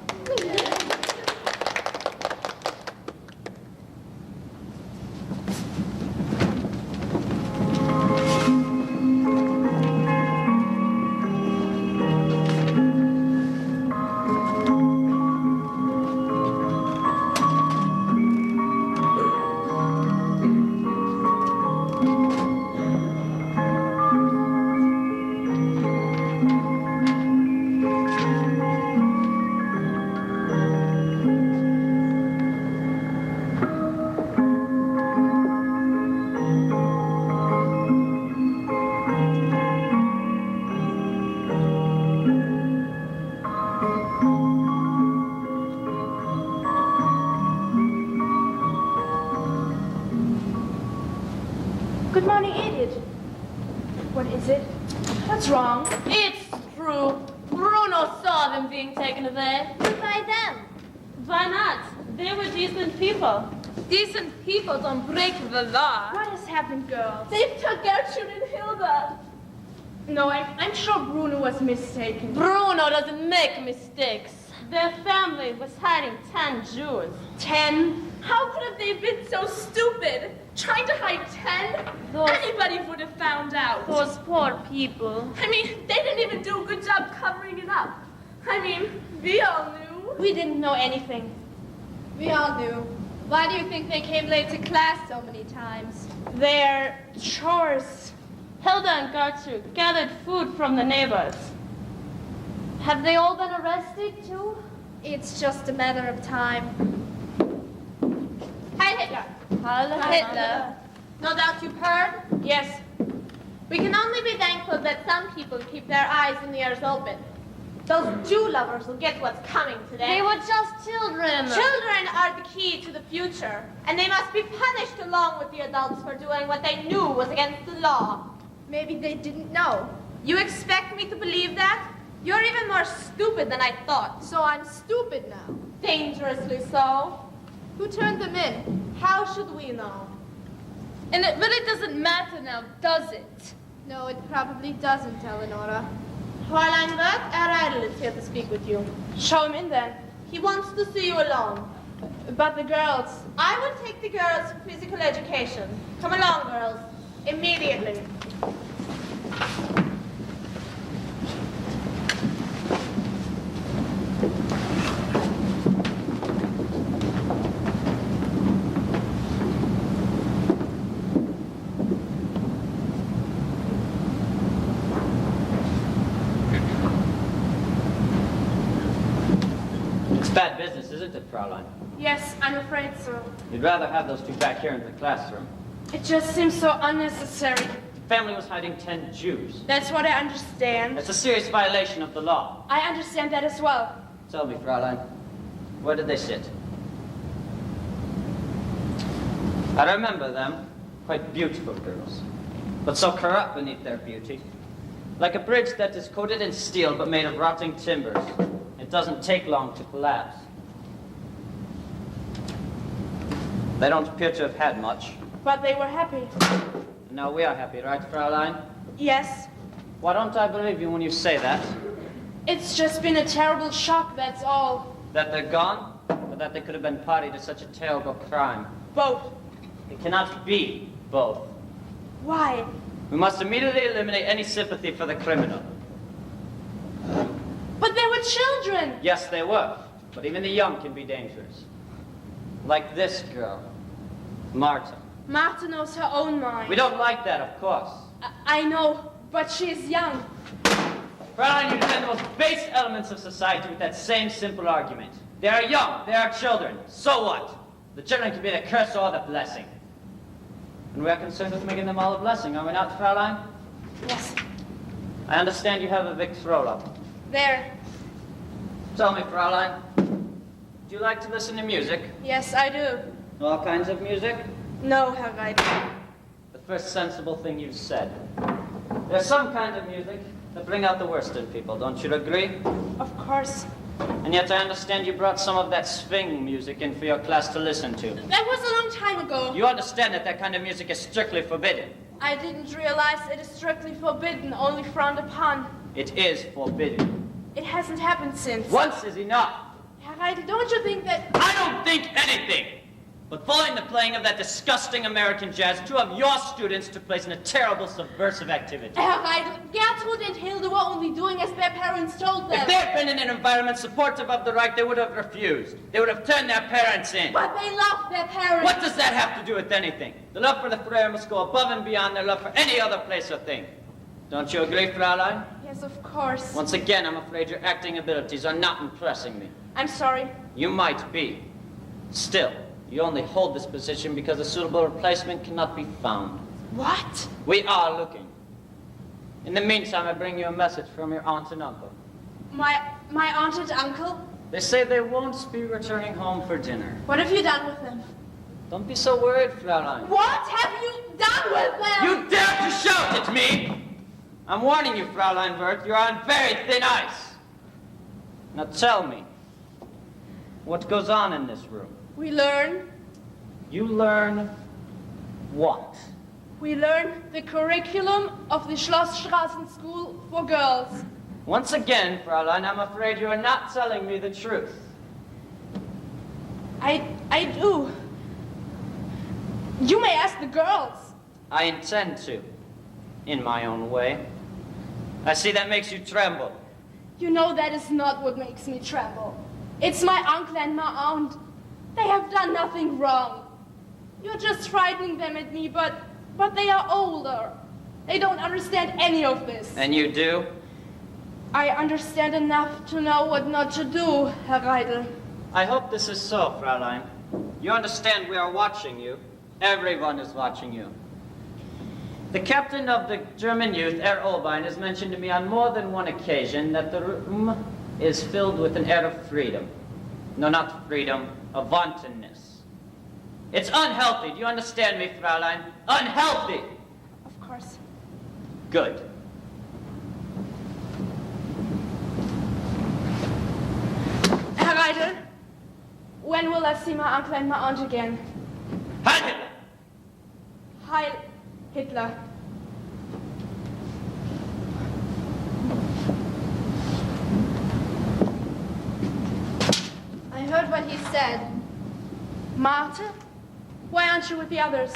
Good morning, Edith. What is it? What's wrong? It's true. Bruno saw them being taken away. By them. Why not? They were decent people. Decent people don't break the law. What has happened, girls? They took Gertrude and Hilda. No, I'm sure Bruno was mistaken. Bruno doesn't make mistakes. Their family was hiding 10 Jews. 10? How could have they been so stupid? Trying to hide 10? Anybody would have found out. Those poor people. I mean, they didn't even do a good job covering it up. I mean, we all knew. We didn't know anything. We all knew. Why do you think they came late to class so many times? Their chores. Hilda and Gertrude gathered food from the neighbors. Have they all been arrested too? It's just a matter of time. Heil Hitler. Heil Hitler. No doubt you've heard. Yes. We can only be thankful that some people keep their eyes and ears open. Those Jew lovers will get what's coming today. They were just children. Children are the key to the future, and they must be punished along with the adults for doing what they knew was against the law. Maybe they didn't know. You expect me to believe that? You're even more stupid than I thought. So I'm stupid now. Dangerously so. Who turned them in? How should we know? And it really doesn't matter now, does it? No, it probably doesn't, Eleonora. Fräulein Wirth, Herr is here to speak with you. Show him in then. He wants to see you alone. But the girls. I will take the girls for physical education. Come along, girls. Immediately. Bad business, isn't it, Fraulein? Yes, I'm afraid so. You'd rather have those two back here in the classroom. It just seems so unnecessary. The family was hiding 10 Jews. That's what I understand. That's a serious violation of the law. I understand that as well. Tell me, Fraulein, where did they sit? I remember them. Quite beautiful girls, but so corrupt beneath their beauty. Like a bridge that is coated in steel but made of rotting timbers. It doesn't take long to collapse. They don't appear to have had much. But they were happy. And now we are happy, right, Fraulein? Yes. Why don't I believe you when you say that? It's just been a terrible shock, that's all. That they're gone? Or that they could have been party to such a terrible crime? Both. It cannot be both. Why? We must immediately eliminate any sympathy for the criminal. But they were children! Yes, they were. But even the young can be dangerous. Like this girl, Marta. Marta knows her own mind. We don't like that, of course. I know, but she's young. Fraulein, you defend the most base elements of society with that same simple argument. They are young, they are children. So what? The children can be the curse or the blessing. And we are concerned with making them all a blessing, are we not, Fraulein? Yes. I understand you have a Victrola. There. Tell me, Fraulein, do you like to listen to music? Yes, I do. All kinds of music? No, Herr Reiter. The first sensible thing you've said. There's some kind of music that bring out the worst in people, don't you agree? Of course. And yet I understand you brought some of that swing music in for your class to listen to. That was a long time ago. You understand that that kind of music is strictly forbidden. I didn't realize it is strictly forbidden, only frowned upon. It is forbidden. It hasn't happened since. Once is enough. Herr Reidel, don't you think that... I don't think anything! But following the playing of that disgusting American jazz, 2 of your students took place in a terrible subversive activity. Herr Reidel, Gertrude and Hilde were only doing as their parents told them. If they had been in an environment supportive of the Reich, they would have refused. They would have turned their parents in. But they loved their parents. What does that have to do with anything? The love for the Freire must go above and beyond their love for any other place or thing. Don't you agree, Fraulein? Yes, of course. Once again, I'm afraid your acting abilities are not impressing me. I'm sorry. You might be. Still, you only hold this position because a suitable replacement cannot be found. What? We are looking. In the meantime, I bring you a message from your aunt and uncle. My aunt and uncle? They say they won't be returning home for dinner. What have you done with them? Don't be so worried, Fraulein. What have you done with them? You dare to shout at me! I'm warning you, Fraulein Wirth, you're on very thin ice. Now tell me, what goes on in this room? We learn. You learn what? We learn the curriculum of the Schlossstraßen School for girls. Once again, Fraulein, I'm afraid you are not telling me the truth. I do. You may ask the girls. I intend to, in my own way. I see that makes you tremble. You know that is not what makes me tremble. It's my uncle and my aunt. They have done nothing wrong. You're just frightening them at me, but they are older. They don't understand any of this. And you do? I understand enough to know what not to do, Herr Reidel. I hope this is so, Fraulein. You understand we are watching you. Everyone is watching you. The captain of the German youth, Herr Olbein, has mentioned to me on more than one occasion that the room is filled with an air of freedom. No, not freedom, of wantonness. It's unhealthy. Do you understand me, Fraulein? Unhealthy! Of course. Good. Herr Reidel, when will I see my uncle and my aunt again? Heil Hitler! Heil Hitler. I heard what he said. Martha? Why aren't you with the others?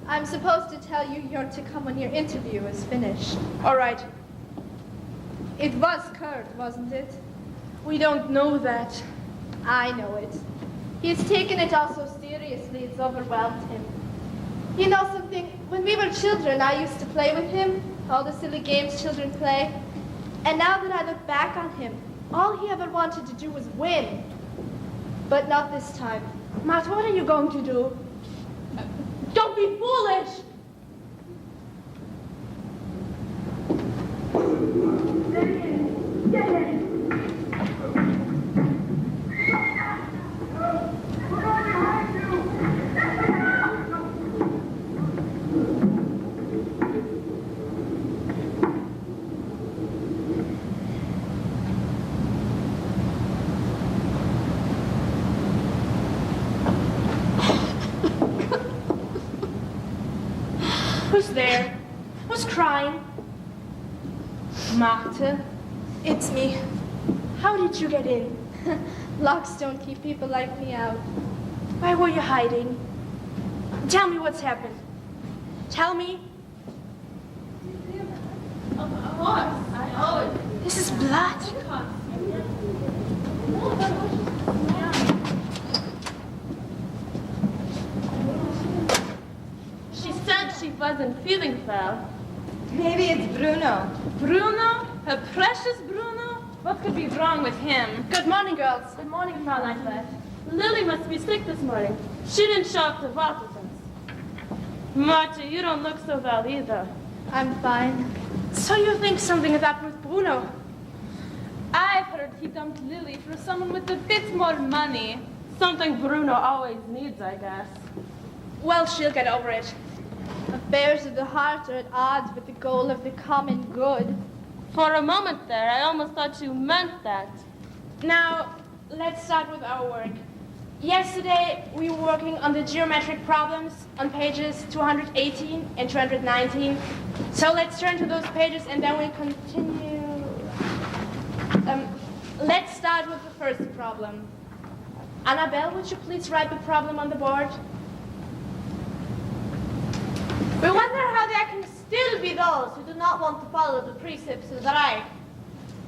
I'm supposed to tell you you're to come when your interview is finished. All right. It was Kurt, wasn't it? We don't know that. I know it. He's taken it all so seriously, it's overwhelmed him. You know something? When we were children, I used to play with him, all the silly games children play. And now that I look back on him, all he ever wanted to do was win. But not this time. Martha, what are you going to do? Don't be foolish! Who's there? Who's crying? Martha, it's me. How did you get in? Locks don't keep people like me out. Why were you hiding? Tell me what's happened. Tell me. Of course, I owe it. This is blood. She said she wasn't feeling well. Maybe it's Bruno. Bruno? Her precious Bruno? What could be wrong with him? Good morning, girls. Good morning, Fraulein Wirth. Lily must be sick this morning. She didn't show up to walk with us. Marta, you don't look so well either. I'm fine. So you think something is up with Bruno? I've heard he dumped Lily for someone with a bit more money. Something Bruno always needs, I guess. Well, she'll get over it. Affairs of the heart are at odds with the goal of the common good. For a moment there, I almost thought you meant that. Now, let's start with our work. Yesterday, we were working on the geometric problems on pages 218 and 219. So let's turn to those pages and then we'll continue. Let's start with the first problem. Annabelle, would you please write the problem on the board? We wonder how there can still be those who do not want to follow the precepts of the Reich.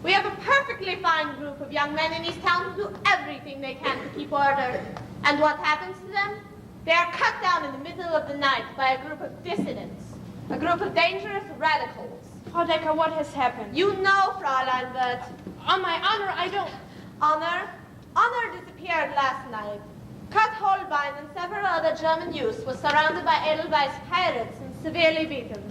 We have a perfectly fine group of young men in East Town who do everything they can to keep order. And what happens to them? They are cut down in the middle of the night by a group of dissidents, a group of dangerous radicals. Frau Decker, what has happened? You know, Fräulein, but on my honor, I don't... Honor disappeared last night. Kurt Holbein and several other German youths were surrounded by Edelweiss pirates and severely beaten.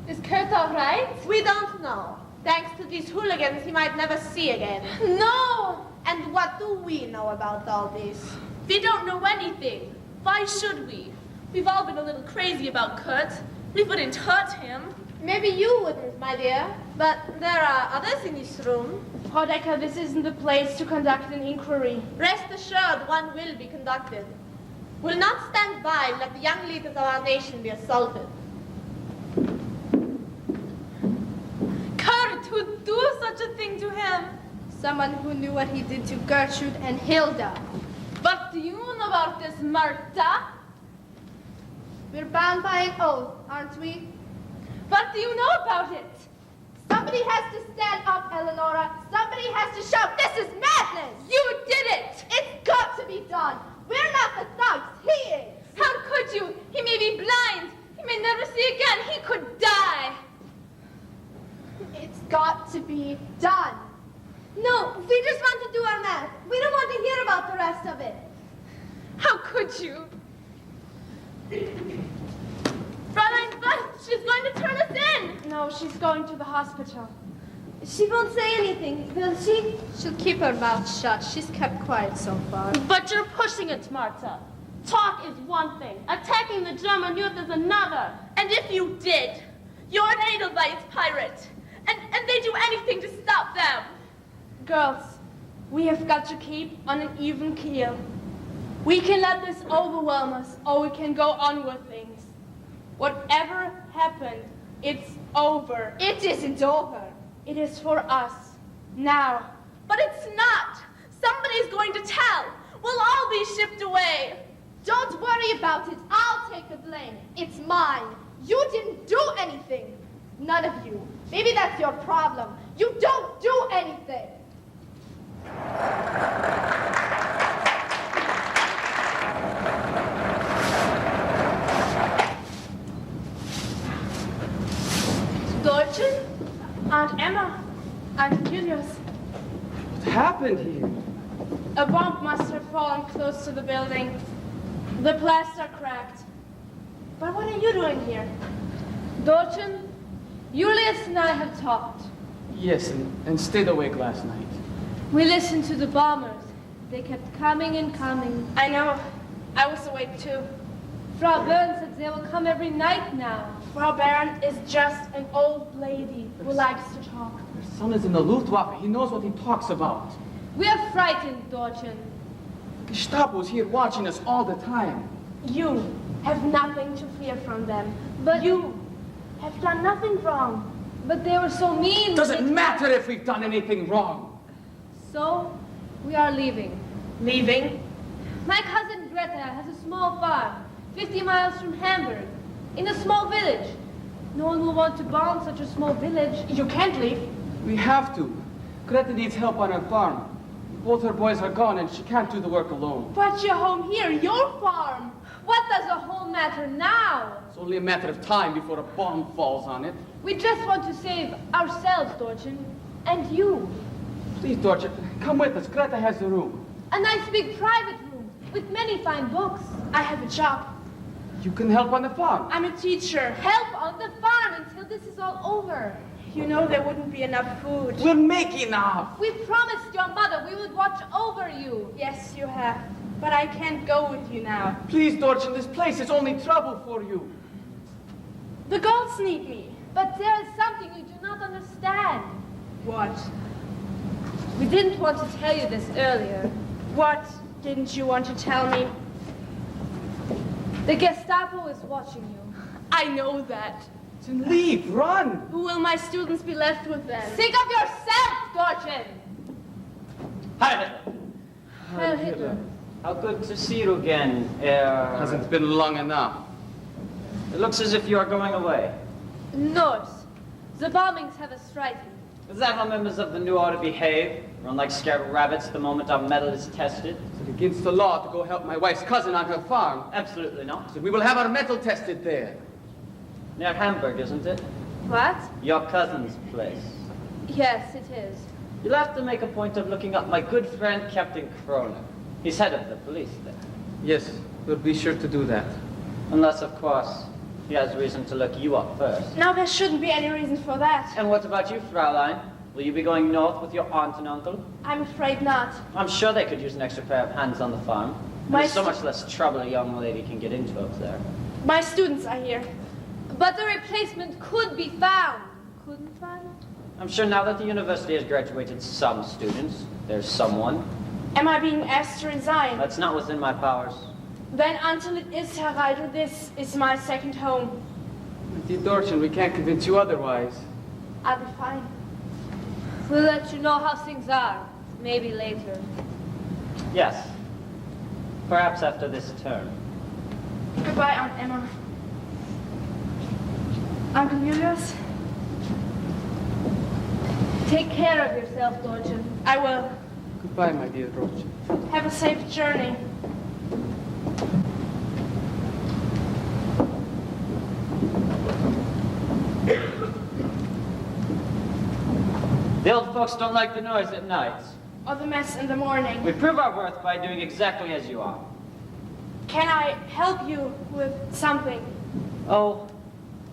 Is Kurt all right? We don't know. Thanks to these hooligans he might never see again. No! And what do we know about all this? We don't know anything. Why should we? We've all been a little crazy about Kurt. We wouldn't hurt him. Maybe you wouldn't, my dear, but there are others in this room. Frau Decker, this isn't the place to conduct an inquiry. Rest assured, one will be conducted. We'll not stand by and let the young leaders of our nation be assaulted. Kurt would do such a thing to him. Someone who knew what he did to Gertrude and Hilda. What do you know about this, Martha? We're bound by an oath, aren't we? What do you know about it? Somebody has to stand up, Eleonora. Somebody has to shout, this is madness! You did it! It's got to be done. We're not the thugs, he is. How could you? He may be blind. He may never see again. He could die. It's got to be done. No, we just want to do our math. We don't want to hear about the rest of it. How could you? Fräulein West, she's going to turn us in. No, she's going to the hospital. She won't say anything, will she? She'll keep her mouth shut. She's kept quiet so far. But you're pushing it, Martha. Talk is one thing. Attacking the German youth is another. And if you did, you're an Edelweiss pirate. And they'd do anything to stop them. Girls, we have got to keep on an even keel. We can let this overwhelm us, or we can go on with things. Whatever happened, it's over. It isn't over. It is for us, now. But it's not. Somebody's going to tell. We'll all be shipped away. Don't worry about it. I'll take the blame. It's mine. You didn't do anything. None of you. Maybe that's your problem. You don't do anything. Deutschen? Aunt Emma? Aunt Julius? What happened here? A bomb must have fallen close to the building. The plaster cracked. But what are you doing here? Deutschen, Julius and I have talked. Yes, and stayed awake last night. We listened to the bombers. They kept coming and coming. I know. I was awake too. Frau Bern said they will come every night now. Frau Baron is just an old lady who likes to talk. Your son is in the Luftwaffe. He knows what he talks about. We are frightened, Deutschen. Gestapo's here watching us all the time. You have nothing to fear from them. But you have done nothing wrong. But they were so mean. Doesn't matter if we've done anything wrong. So, we are leaving. Leaving? My cousin Greta has a small farm, 50 miles from Hamburg, in a small village. No one will want to bomb such a small village. You can't leave. We have to. Greta needs help on her farm. Both her boys are gone and she can't do the work alone. But you're home here, your farm. What does the whole matter now? It's only a matter of time before a bomb falls on it. We just want to save ourselves, Dorchen, and you. Please, Dorchen, come with us. Greta has the room. A nice big private room with many fine books. I have a job. You can help on the farm. I'm a teacher. Help on the farm until this is all over. You know there wouldn't be enough food. We'll make enough. We promised your mother we would watch over you. Yes, you have. But I can't go with you now. Please, Dorchen, this place is only trouble for you. The goats need me. But there is something you do not understand. What? We didn't want to tell you this earlier. What didn't you want to tell me? The Gestapo is watching you. I know that. Then leave, run! Who will my students be left with then? Think of yourself, Dorchen! Hi, Heil Hitler. how good to see you again, Herr... Hasn't been long enough. It looks as if you are going away. North. The bombings have us frightened. Is that how members of the New Order behave? Run like scared rabbits the moment our metal is tested? It's against the law to go help my wife's cousin on her farm. Absolutely not. So we will have our metal tested there. Near Hamburg, isn't it? What? Your cousin's place. Yes, it is. You'll have to make a point of looking up my good friend, Captain Kroner. He's head of the police there. Yes, we'll be sure to do that. Unless, of course, he has reason to look you up first. Now there shouldn't be any reason for that. And what about you, Fraulein? Will you be going north with your aunt and uncle? I'm afraid not. I'm sure they could use an extra pair of hands on the farm. There's so much less trouble a young lady can get into up there. My students are here. But the replacement could be found. Couldn't find? I'm sure now that the university has graduated some students, there's someone. Am I being asked to resign? That's not within my powers. Then until it is, Herr Reiter, this is my second home. Dear Dorchen, we can't convince you otherwise. I'll be fine. We'll let you know how things are. Maybe later. Yes. Perhaps after this term. Goodbye, Aunt Emma. Uncle Julius? Take care of yourself, Dorchen. I will. Goodbye, my dear Dorchen. Have a safe journey. The old folks don't like the noise at night. Or the mess in the morning. We prove our worth by doing exactly as you are. Can I help you with something? Oh,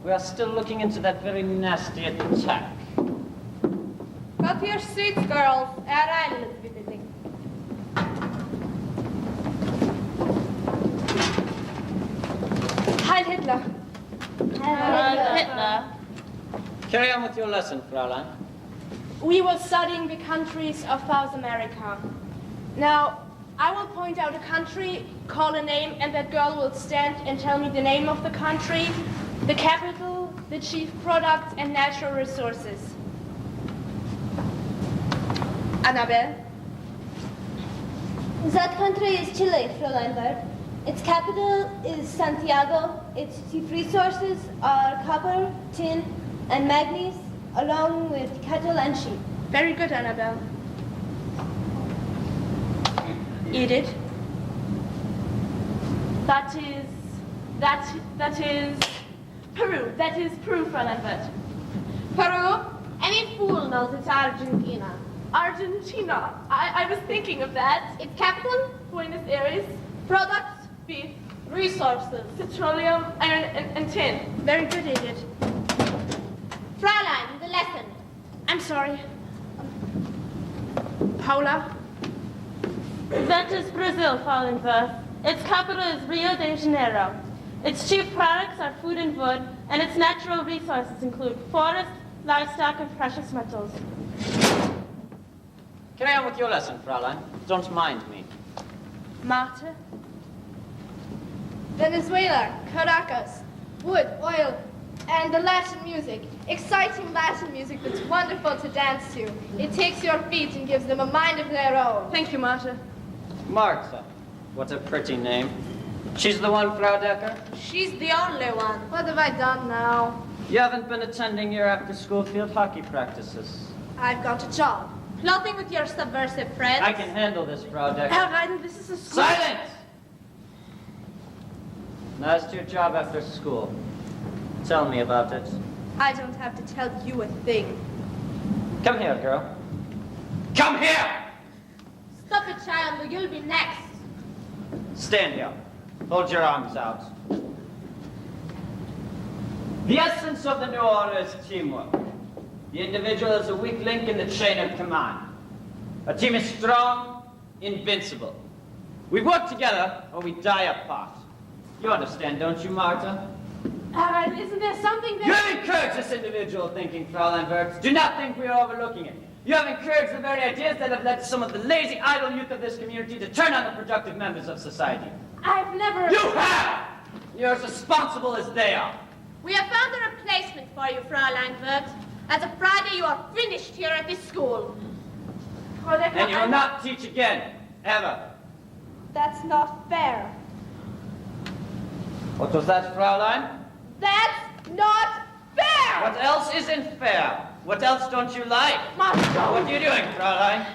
we are still looking into that very nasty attack. Go to your seats, girls. Herein, bitte. Heil Hitler. Hitler. Carry on with your lesson, Fraulein. We were studying the countries of South America. Now, I will point out a country, call a name, and that girl will stand and tell me the name of the country, the capital, the chief products, and natural resources. Annabelle? That country is Chile, Fräulein Wirth. Its capital is Santiago. Its chief resources are copper, tin, and manganese, along with cattle and sheep. Very good, Annabelle. Edith? That is Peru. That is Peru, Fräulein Wirth. Peru? Any fool knows it's Argentina. Argentina. I was thinking of that. Its capital? Buenos Aires. Products? Beef. Resources. Petroleum, iron, and tin. Very good, Edith. Fräulein, the lesson. I'm sorry. Paula? That is Brazil, Fräulein Wirth. Its capital is Rio de Janeiro. Its chief products are food and wood, and its natural resources include forests, livestock, and precious metals. Carry on with your lesson, Fraulein. Don't mind me. Marta? Venezuela, Caracas, wood, oil, and the Latin music. Exciting Latin music that's wonderful to dance to. It takes your feet and gives them a mind of their own. Thank you, Marta. Martha. What a pretty name. She's the one, Frau Decker? She's the only one. What have I done now? You haven't been attending your after-school field hockey practices. I've got a job. Plotting with your subversive friends. I can handle this, Frau Decker. Herr Reiter, this is a school. Silence! Now as to your job after school. Tell me about it. I don't have to tell you a thing. Come here, girl. Come here! Stop it, child, or you'll be next. Stand here. Hold your arms out. The essence of the New Order is teamwork. The individual is a weak link in the chain of command. A team is strong, invincible. We work together or we die apart. You understand, don't you, Martha? Herr Reiter, isn't there something that... You have encouraged this individual thinking, Fräulein Wirth. Do not think we are overlooking it. You have encouraged the very ideas that have led to some of the lazy, idle youth of this community to turn on the productive members of society. I've never... You have! You're as responsible as they are. We have found a replacement for you, Fräulein Wirth. As of Friday, you are finished here at this school. And you will not teach again, ever. That's not fair. What was that, Fräulein? That's not fair! What else isn't fair? What else don't you like? Master! What are you doing, Fräulein?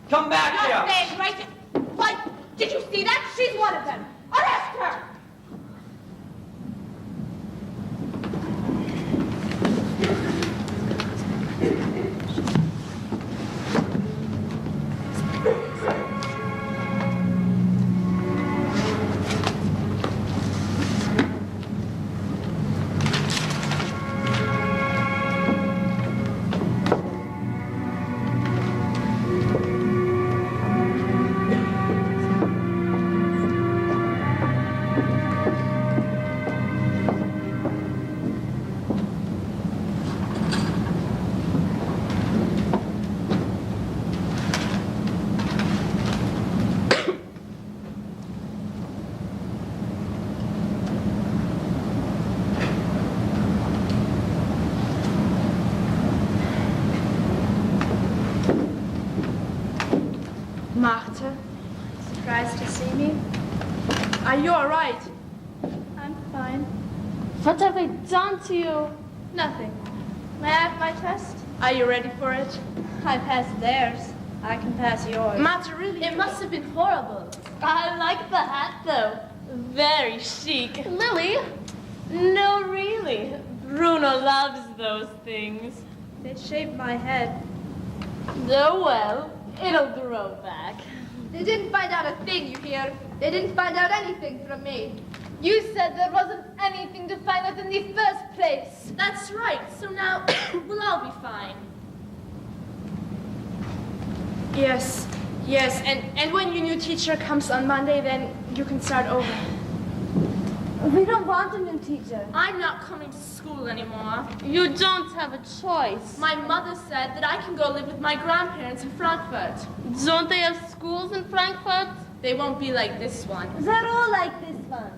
Come back You're here! staying right... What? Did you see that? She's one of them. Arrest her! Martha, surprised to see me? Are you all right? I'm fine. What have I done to you? Nothing. May I have my test? Are you ready for it? I passed theirs. I can pass yours. Martha, really? It must have been horrible. I like the hat, though. Very chic. Lily? No, really. Bruno loves those things. They shaved my head. Oh, well, it'll grow back. They didn't find out a thing, you hear? They didn't find out anything from me. You said there wasn't anything to find out in the first place. That's right. So now we'll all be fine. Yes, yes. And when your new teacher comes on Monday, then you can start over. We don't want a new teacher. I'm not coming to school anymore. You don't have a choice. My mother said that I can go live with my grandparents in Frankfurt. Don't they have schools in Frankfurt? They won't be like this one. They're all like this one.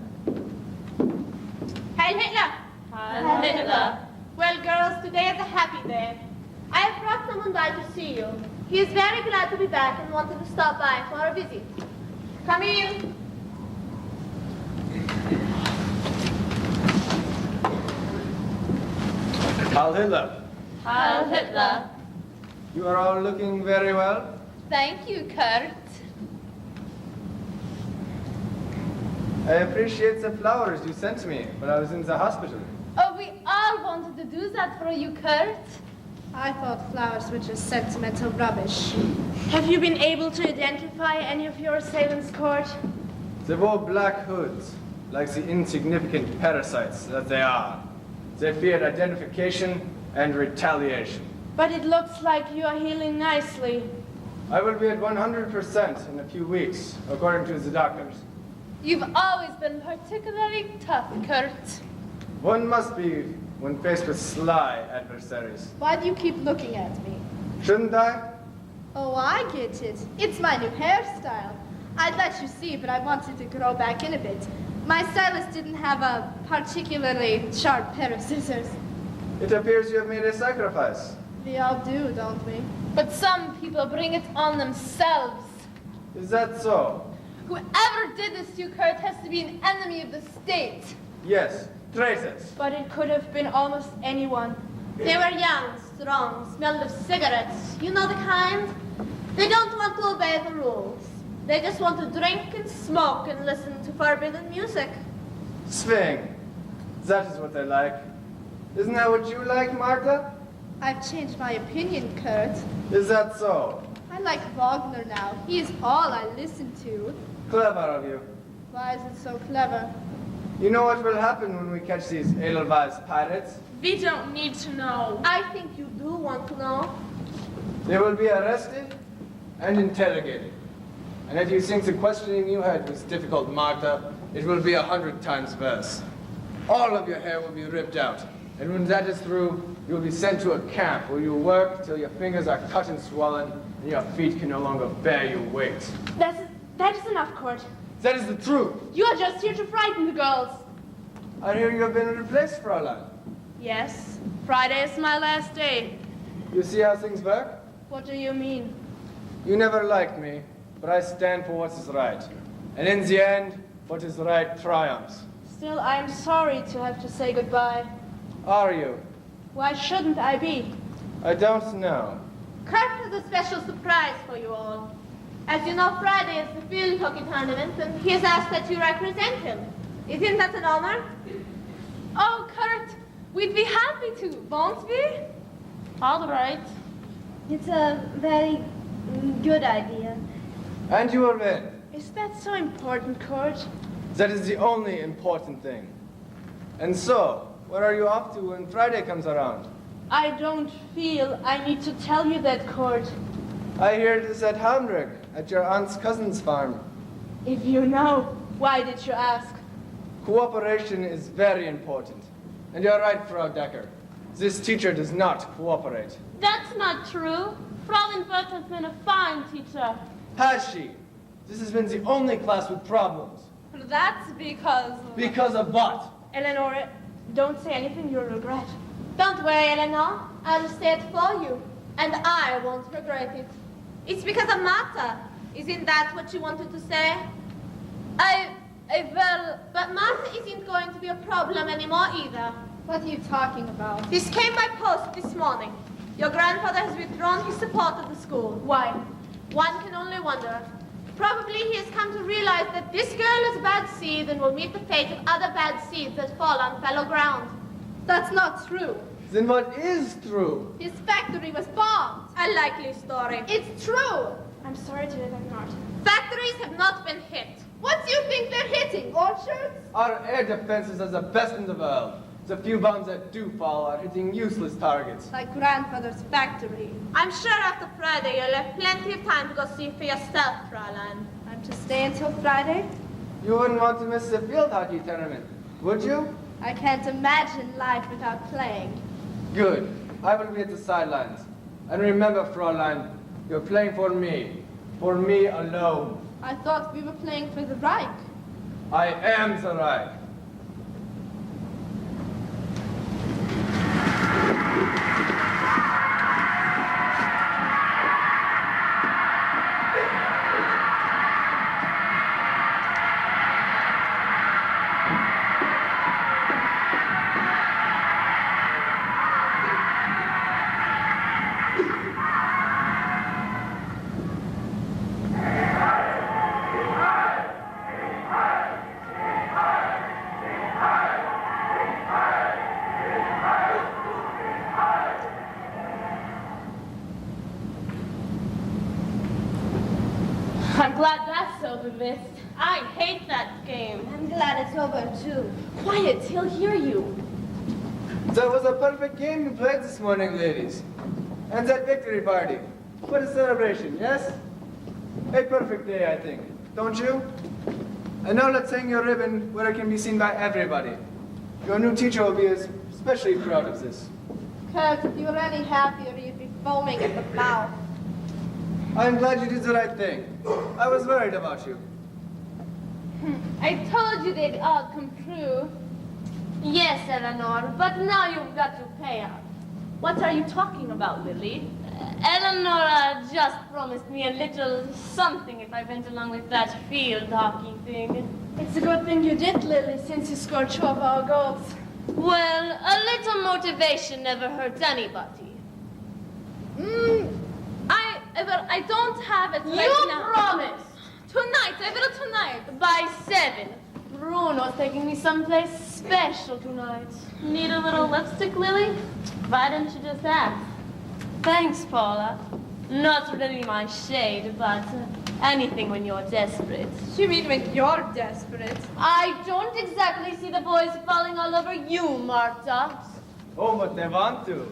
Heil Hitler! Heil Hitler. Well, girls, today is a happy day. I have brought someone by to see you. He is very glad to be back and wanted to stop by for a visit. Come in. Heil Hitler. Heil Hitler. You are all looking very well. Thank you, Kurt. I appreciate the flowers you sent me when I was in the hospital. Oh, we all wanted to do that for you, Kurt. I thought flowers were just sentimental rubbish. Have you been able to identify any of your assailants, Court? They wore black hoods, like the insignificant parasites that they are. They feared identification and retaliation. But it looks like you are healing nicely. I will be at 100% in a few weeks, according to the doctors. You've always been particularly tough, Kurt. One must be when faced with sly adversaries. Why do you keep looking at me? Shouldn't I? Oh, I get it. It's my new hairstyle. I'd let you see, but I wanted to grow back in a bit. My stylist didn't have a particularly sharp pair of scissors. It appears you have made a sacrifice. We all do, don't we? But some people bring it on themselves. Is that so? Whoever did this to you, Kurt, has to be an enemy of the state. Yes, traitors. But it could have been almost anyone. They were young, strong, smelled of cigarettes. You know the kind? They don't want to obey the rules. They just want to drink and smoke and listen to forbidden music. Swing. That is what they like. Isn't that what you like, Martha? I've changed my opinion, Kurt. Is that so? I like Wagner now. He is all I listen to. Clever of you. Why is it so clever? You know what will happen when we catch these Edelweiss pirates? We don't need to know. I think you do want to know. They will be arrested and interrogated. And if you think the questioning you had was difficult, Martha, it will be 100 times worse. All of your hair will be ripped out, And when that is through, you will be sent to a camp where you work till your fingers are cut and swollen and your feet can no longer bear your weight. That is enough, Kurt. That is the truth. You are just here to frighten the girls. I hear you have been replaced, Fräulein. Yes. Friday is my last day. You see how things work? What do you mean? You never liked me, but I stand for what is right. And in the end, what is right triumphs. Still, I am sorry to have to say goodbye. Are you? Why shouldn't I be? I don't know. Kurt has a special surprise for you all. As you know, Friday is the field hockey tournament, and he has asked that you represent him. Isn't that an honor? Oh, Kurt, we'd be happy to, won't we? All right. It's a very good idea. And you will win. Is that so important, Kurt? That is the only important thing. And so, where are you off to when Friday comes around? I don't feel I need to tell you that, Kurt. I hear it is at Hamburg, at your aunt's cousin's farm. If you know, why did you ask? Cooperation is very important. And you're right, Frau Decker. This teacher does not cooperate. That's not true. Fraulein Wirth has been a fine teacher. Has she? This has been the only class with problems. That's because... Because of what? Eleanor, don't say anything you'll regret. Don't worry, Eleanor. I'll say it for you. And I won't regret it. It's because of Martha. Isn't that what you wanted to say? But Martha isn't going to be a problem anymore either. What are you talking about? This came by post this morning. Your grandfather has withdrawn his support of the school. Why? One can only wonder. Probably he has come to realize that this girl is a bad seed and will meet the fate of other bad seeds that fall on fallow ground. That's not true. Then what is true? His factory was bombed. A likely story. It's true. I'm sorry to hear that, Martha. Factories have not been hit. What do you think they're hitting? Orchards? Our air defenses are the best in the world. The few bombs that do fall are hitting useless targets. Like grandfather's factory. I'm sure after Friday you'll have plenty of time to go see for yourself, Fräulein. I'm to stay until Friday? You wouldn't want to miss the field hockey tournament, would you? I can't imagine life without playing. Good. I will be at the sidelines. And remember, Fräulein, you're playing for me. For me alone. I thought we were playing for the Reich. I am the Reich. I'm glad that's over, Miss. I hate that game. I'm glad it's over, too. Quiet, he'll hear you. That was a perfect game you played this morning, ladies. And that victory party. What a celebration, yes? A perfect day, I think. Don't you? And now let's hang your ribbon where it can be seen by everybody. Your new teacher will be especially proud of this. Kurt, if you were any happier, you'd be foaming at the mouth. I'm glad you did the right thing. I was worried about you. I told you they'd all come true. Yes, Eleanor, but now you've got to pay up. What are you talking about, Lily? Eleanor just promised me a little something if I went along with that field hockey thing. It's a good thing you did, Lily, since you scored 2 of our goals. Well, a little motivation never hurts anybody. I don't have it right now. You promised! Tonight, I will tonight. By 7. Bruno's taking me someplace special tonight. Need a little lipstick, Lily? Why didn't you just ask? Thanks, Paula. Not really my shade, but anything when you're desperate. You mean when you're desperate? I don't exactly see the boys falling all over you, Martha. Oh, but they want to.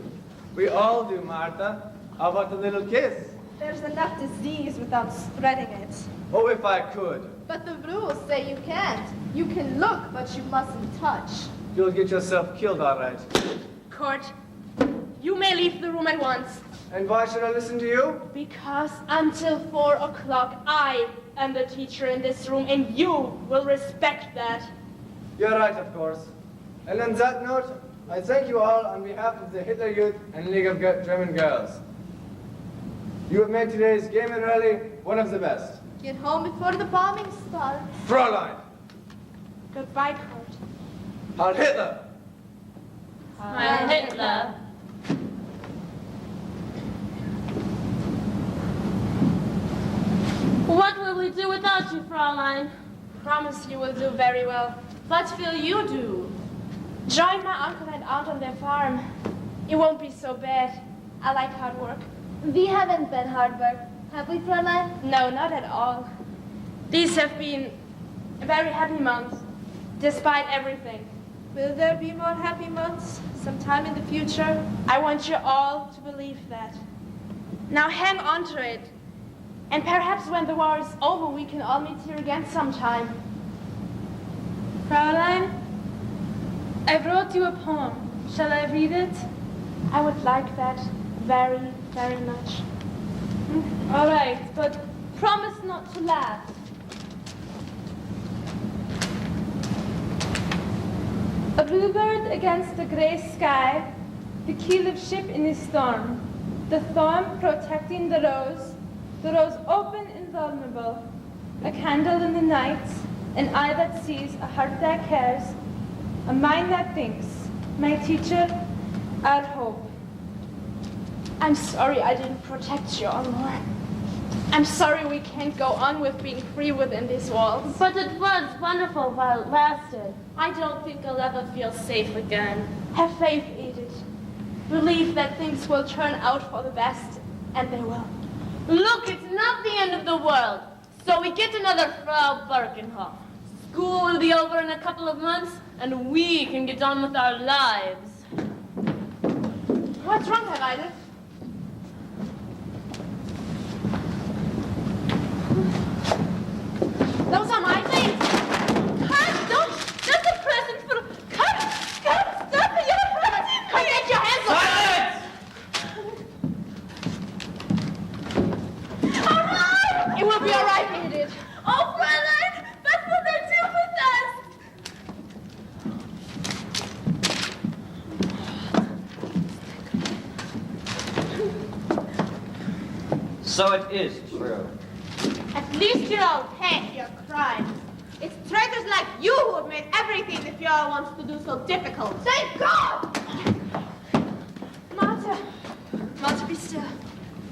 We all do, Martha. How about a little kiss? There's enough disease without spreading it. Oh, if I could. But the rules say you can't. You can look, but you mustn't touch. You'll get yourself killed, all right. Kurt. You may leave the room at once. And why should I listen to you? Because until 4 o'clock, I am the teacher in this room, and you will respect that. You're right, of course. And on that note, I thank you all on behalf of the Hitler Youth and League of German Girls. You have made today's game and rally one of the best. Get home before the bombing starts. Fräulein! Goodbye, Kurt. Heil Hitler! Heil Hitler. What will we do without you, Fräulein? Promise you will do very well. What will you do? Join my uncle and aunt on their farm. It won't be so bad. I like hard work. We haven't been hard work, have we, Fräulein? No, not at all. These have been very happy months, despite everything. Will there be more happy months sometime in the future? I want you all to believe that. Now hang on to it. And perhaps when the war is over, we can all meet here again sometime. Fräulein, I wrote you a poem. Shall I read it? I would like that very, very much. All right, but promise not to laugh. A bluebird against the gray sky, the keel of ship in a storm, the thorn protecting the rose open and vulnerable, a candle in the night, an eye that sees, a heart that cares, a mind that thinks, my teacher, our hope. I'm sorry I didn't protect you all more. I'm sorry we can't go on with being free within these walls. But it was wonderful while it lasted. I don't think I'll ever feel safe again. Have faith, Edith. Believe that things will turn out for the best, and they will. Look, it's not the end of the world. So we get another Frau Birkenhoff. School will be over in a couple of months, and we can get on with our lives. What's wrong, Herr Reide? Those are my things. Cut! Don't! That's a present for... Cut! Cut! Stop it! You're a present! Cut! Get your hands off! Silence! All right! It will be all right, Edith. Oh, Fräulein! That's what they do with us! So it is true. At least you all pay your crimes. It's traitors like you who have made everything the Fuhrer wants to do so difficult. Thank God! Martha. Martha, be still.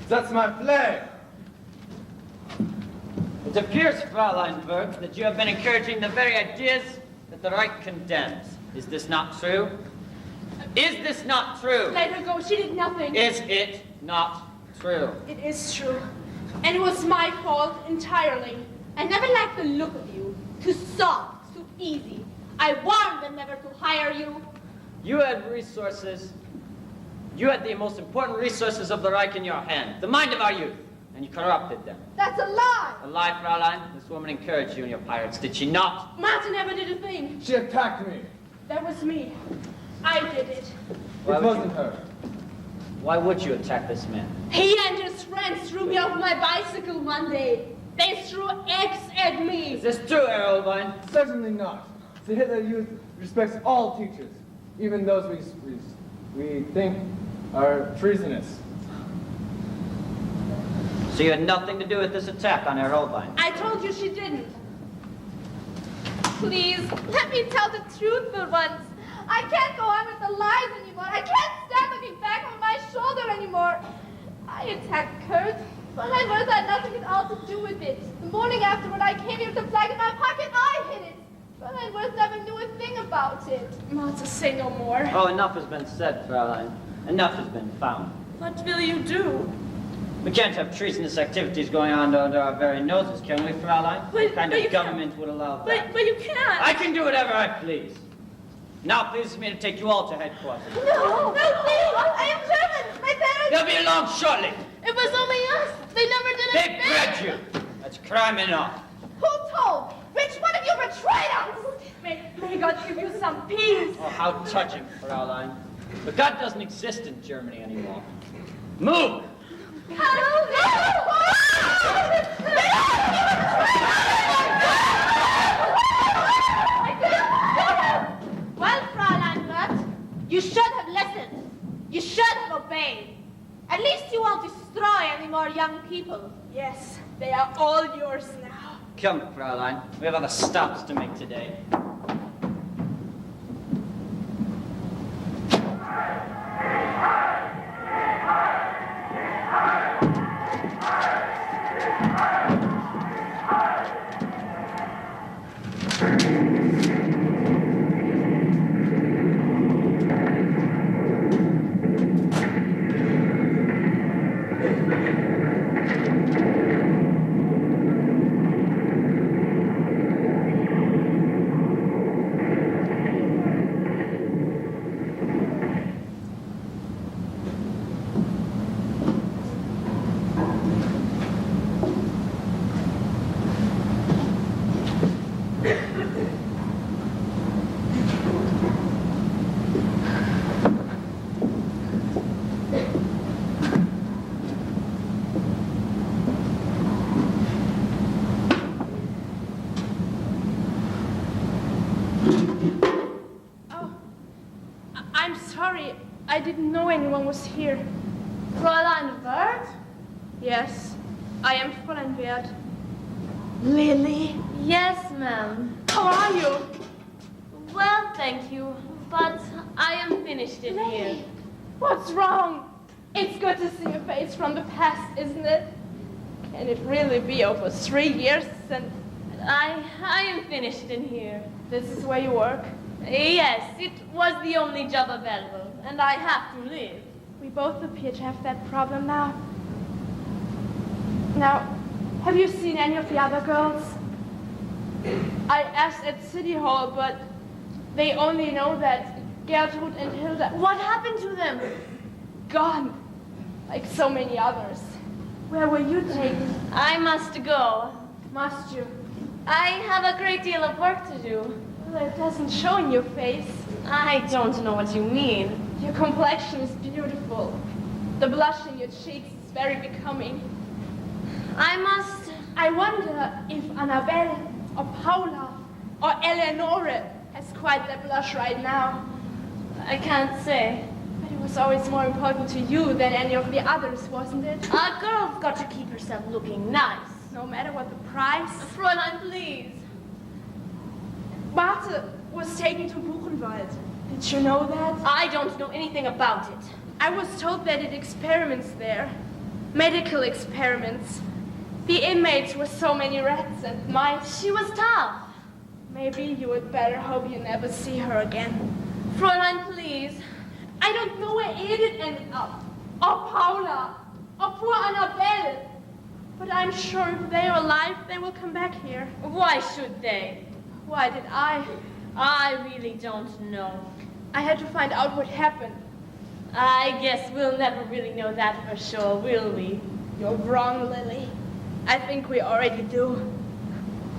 That's my flag! It appears, Fräulein Berg, that you have been encouraging the very ideas that the Reich condemns. Is this not true? Is this not true? Let her go. She did nothing. Is it not true? It is true. And it was my fault entirely. I never liked the look of you. Too soft, too easy. I warned them never to hire you. You had resources. You had the most important resources of the Reich in your hand, the mind of our youth, and you corrupted them. That's a lie! A lie, Fräulein? This woman encouraged you and your pirates, did she not? Martha never did a thing. She attacked me. That was me. I did it. It wasn't her. Why would you attack this man? He and his friends threw me off my bicycle one day. They threw eggs at me. Is this true, Herr Irvine? Certainly not. The Hitler Youth respects all teachers, even those we think are treasonous. So you had nothing to do with this attack on Herr Irvine? I told you she didn't. Please, let me tell the truth for once. I can't go on with the lies anymore. I can't stand looking back over my shoulder anymore. I attacked Kurt, but I words had nothing at all to do with it. The morning afterward, I came here with the flag in my pocket. I hid it. But I words never knew a thing about it. Martha, say no more. Oh, enough has been said, Fräulein. Enough has been found. What will you do? We can't have treasonous activities going on under our very noses, can we, Fräulein? What kind of government would allow that? But you can't. I can do whatever I please. Now it pleases me to take you all to headquarters. No, please! I am German! My parents... They'll be along shortly. It was only us. They never did They anything. bred you. That's crime enough. Who told? Which one of you betrayed us? May God give you some peace. Oh, how touching, Fräulein. But God doesn't exist in Germany anymore. Move! Well, Fräulein Wirth, you should have listened. You should have obeyed. At least you won't destroy any more young people. Yes, they are all yours now. Come, Fräulein. We have other stops to make today. I didn't know anyone was here. Fräulein Wirth? Yes, I am Fräulein Wirth. Lily? Yes, ma'am. How are you? Well, thank you, but I am finished in here. What's wrong? It's good to see your face from the past, isn't it? Can it really be over 3 years since? I am finished in here. This is where you work? Yes, it was the only job available, and I have to live. We both appear to have that problem now. Now, have you seen any of the other girls? I asked at City Hall, but they only know that Gertrude and Hilda... What happened to them? Gone, like so many others. Where were you taken? I must go. Must you? I have a great deal of work to do. Well, it doesn't show in your face. I don't know what you mean. Your complexion is beautiful. The blush in your cheeks is very becoming. I wonder if Annabelle or Paula or Eleonore has quite that blush right now. I can't say. But it was always more important to you than any of the others, wasn't it? A girl's got to keep herself looking nice. No matter what the price. Fräulein, please. Marthe was taken to Buchenwald. Did you know that? I don't know anything about it. I was told they did experiments there. Medical experiments. The inmates were so many rats and mice. She was tough. Maybe you would better hope you never see her again. Fräulein, please. I don't know where Edith ended up. Or Paula. Or poor Annabelle. But I'm sure if they are alive, they will come back here. Why should they? Why did I? I really don't know. I had to find out what happened. I guess we'll never really know that for sure, will we? You're wrong, Lily. I think we already do.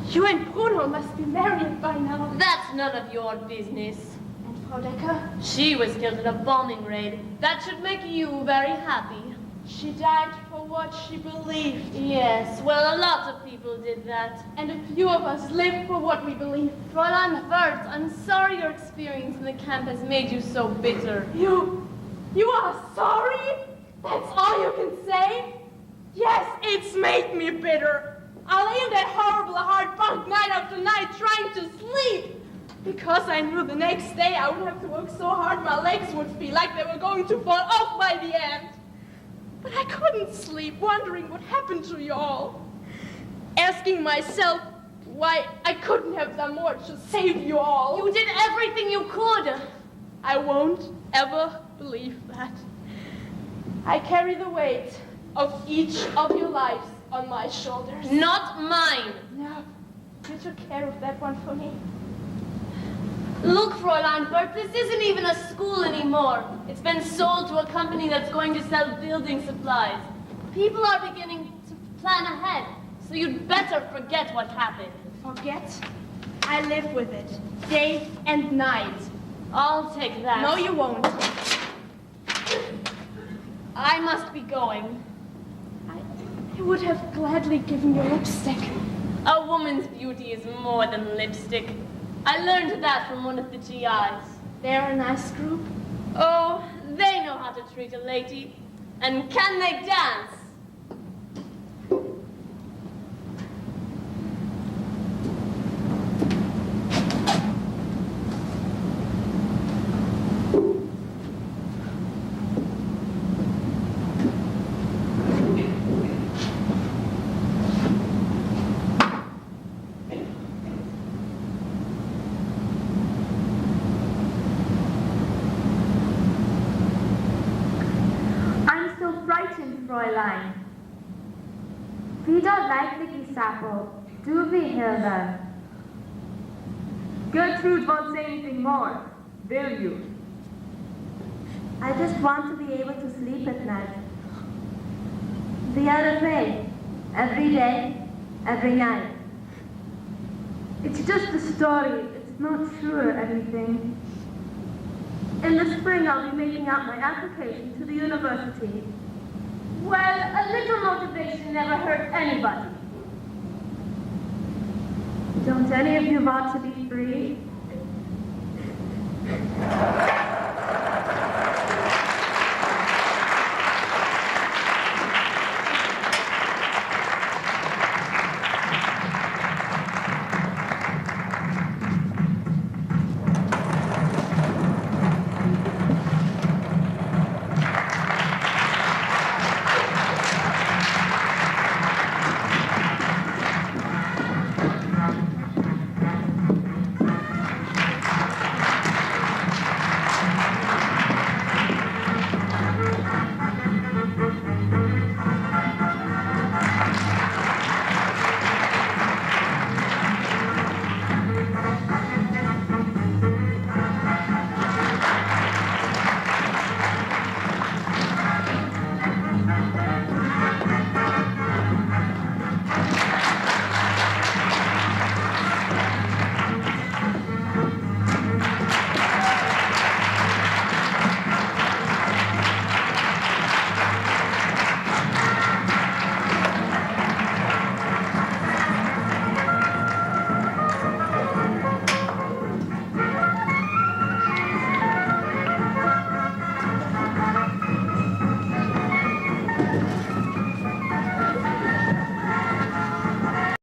You and Bruno must be married by now. That's none of your business. And Frau Decker? She was killed in a bombing raid. That should make you very happy. She died for what she believed. Yes, well, a lot of people did that. And a few of us live for what we believe. Fräulein Wirth, I'm sorry your experience in the camp has made you so bitter. You are sorry? That's all you can say? Yes, it's made me bitter. I lay in that horrible hard bunk night after night trying to sleep. Because I knew the next day I would have to work so hard my legs would feel like they were going to fall off by the end. But I couldn't sleep, wondering what happened to you all. Asking myself why I couldn't have done more to save you all. You did everything you could. I won't ever believe that. I carry the weight of each of your lives on my shoulders. Not mine. No, you took care of that one for me. Look, Fräulein Wirth, this isn't even a school anymore. It's been sold to a company that's going to sell building supplies. People are beginning to plan ahead, so you'd better forget what happened. Forget? I live with it, day and night. I'll take that. No, you won't. I must be going. I would have gladly given you lipstick. A woman's beauty is more than lipstick. I learned that from one of the GIs. They're a nice group. Oh, they know how to treat a lady. And can they dance? Fräulein. We don't like the Gestapo, do we, Hilda? Gertrude won't say anything more, will you? I just want to be able to sleep at night. We are afraid, every day, every night. It's just a story, it's not sure anything. In the spring, I'll be making out my application to the university. Well, a little motivation never hurt anybody. Don't any of you want to be free?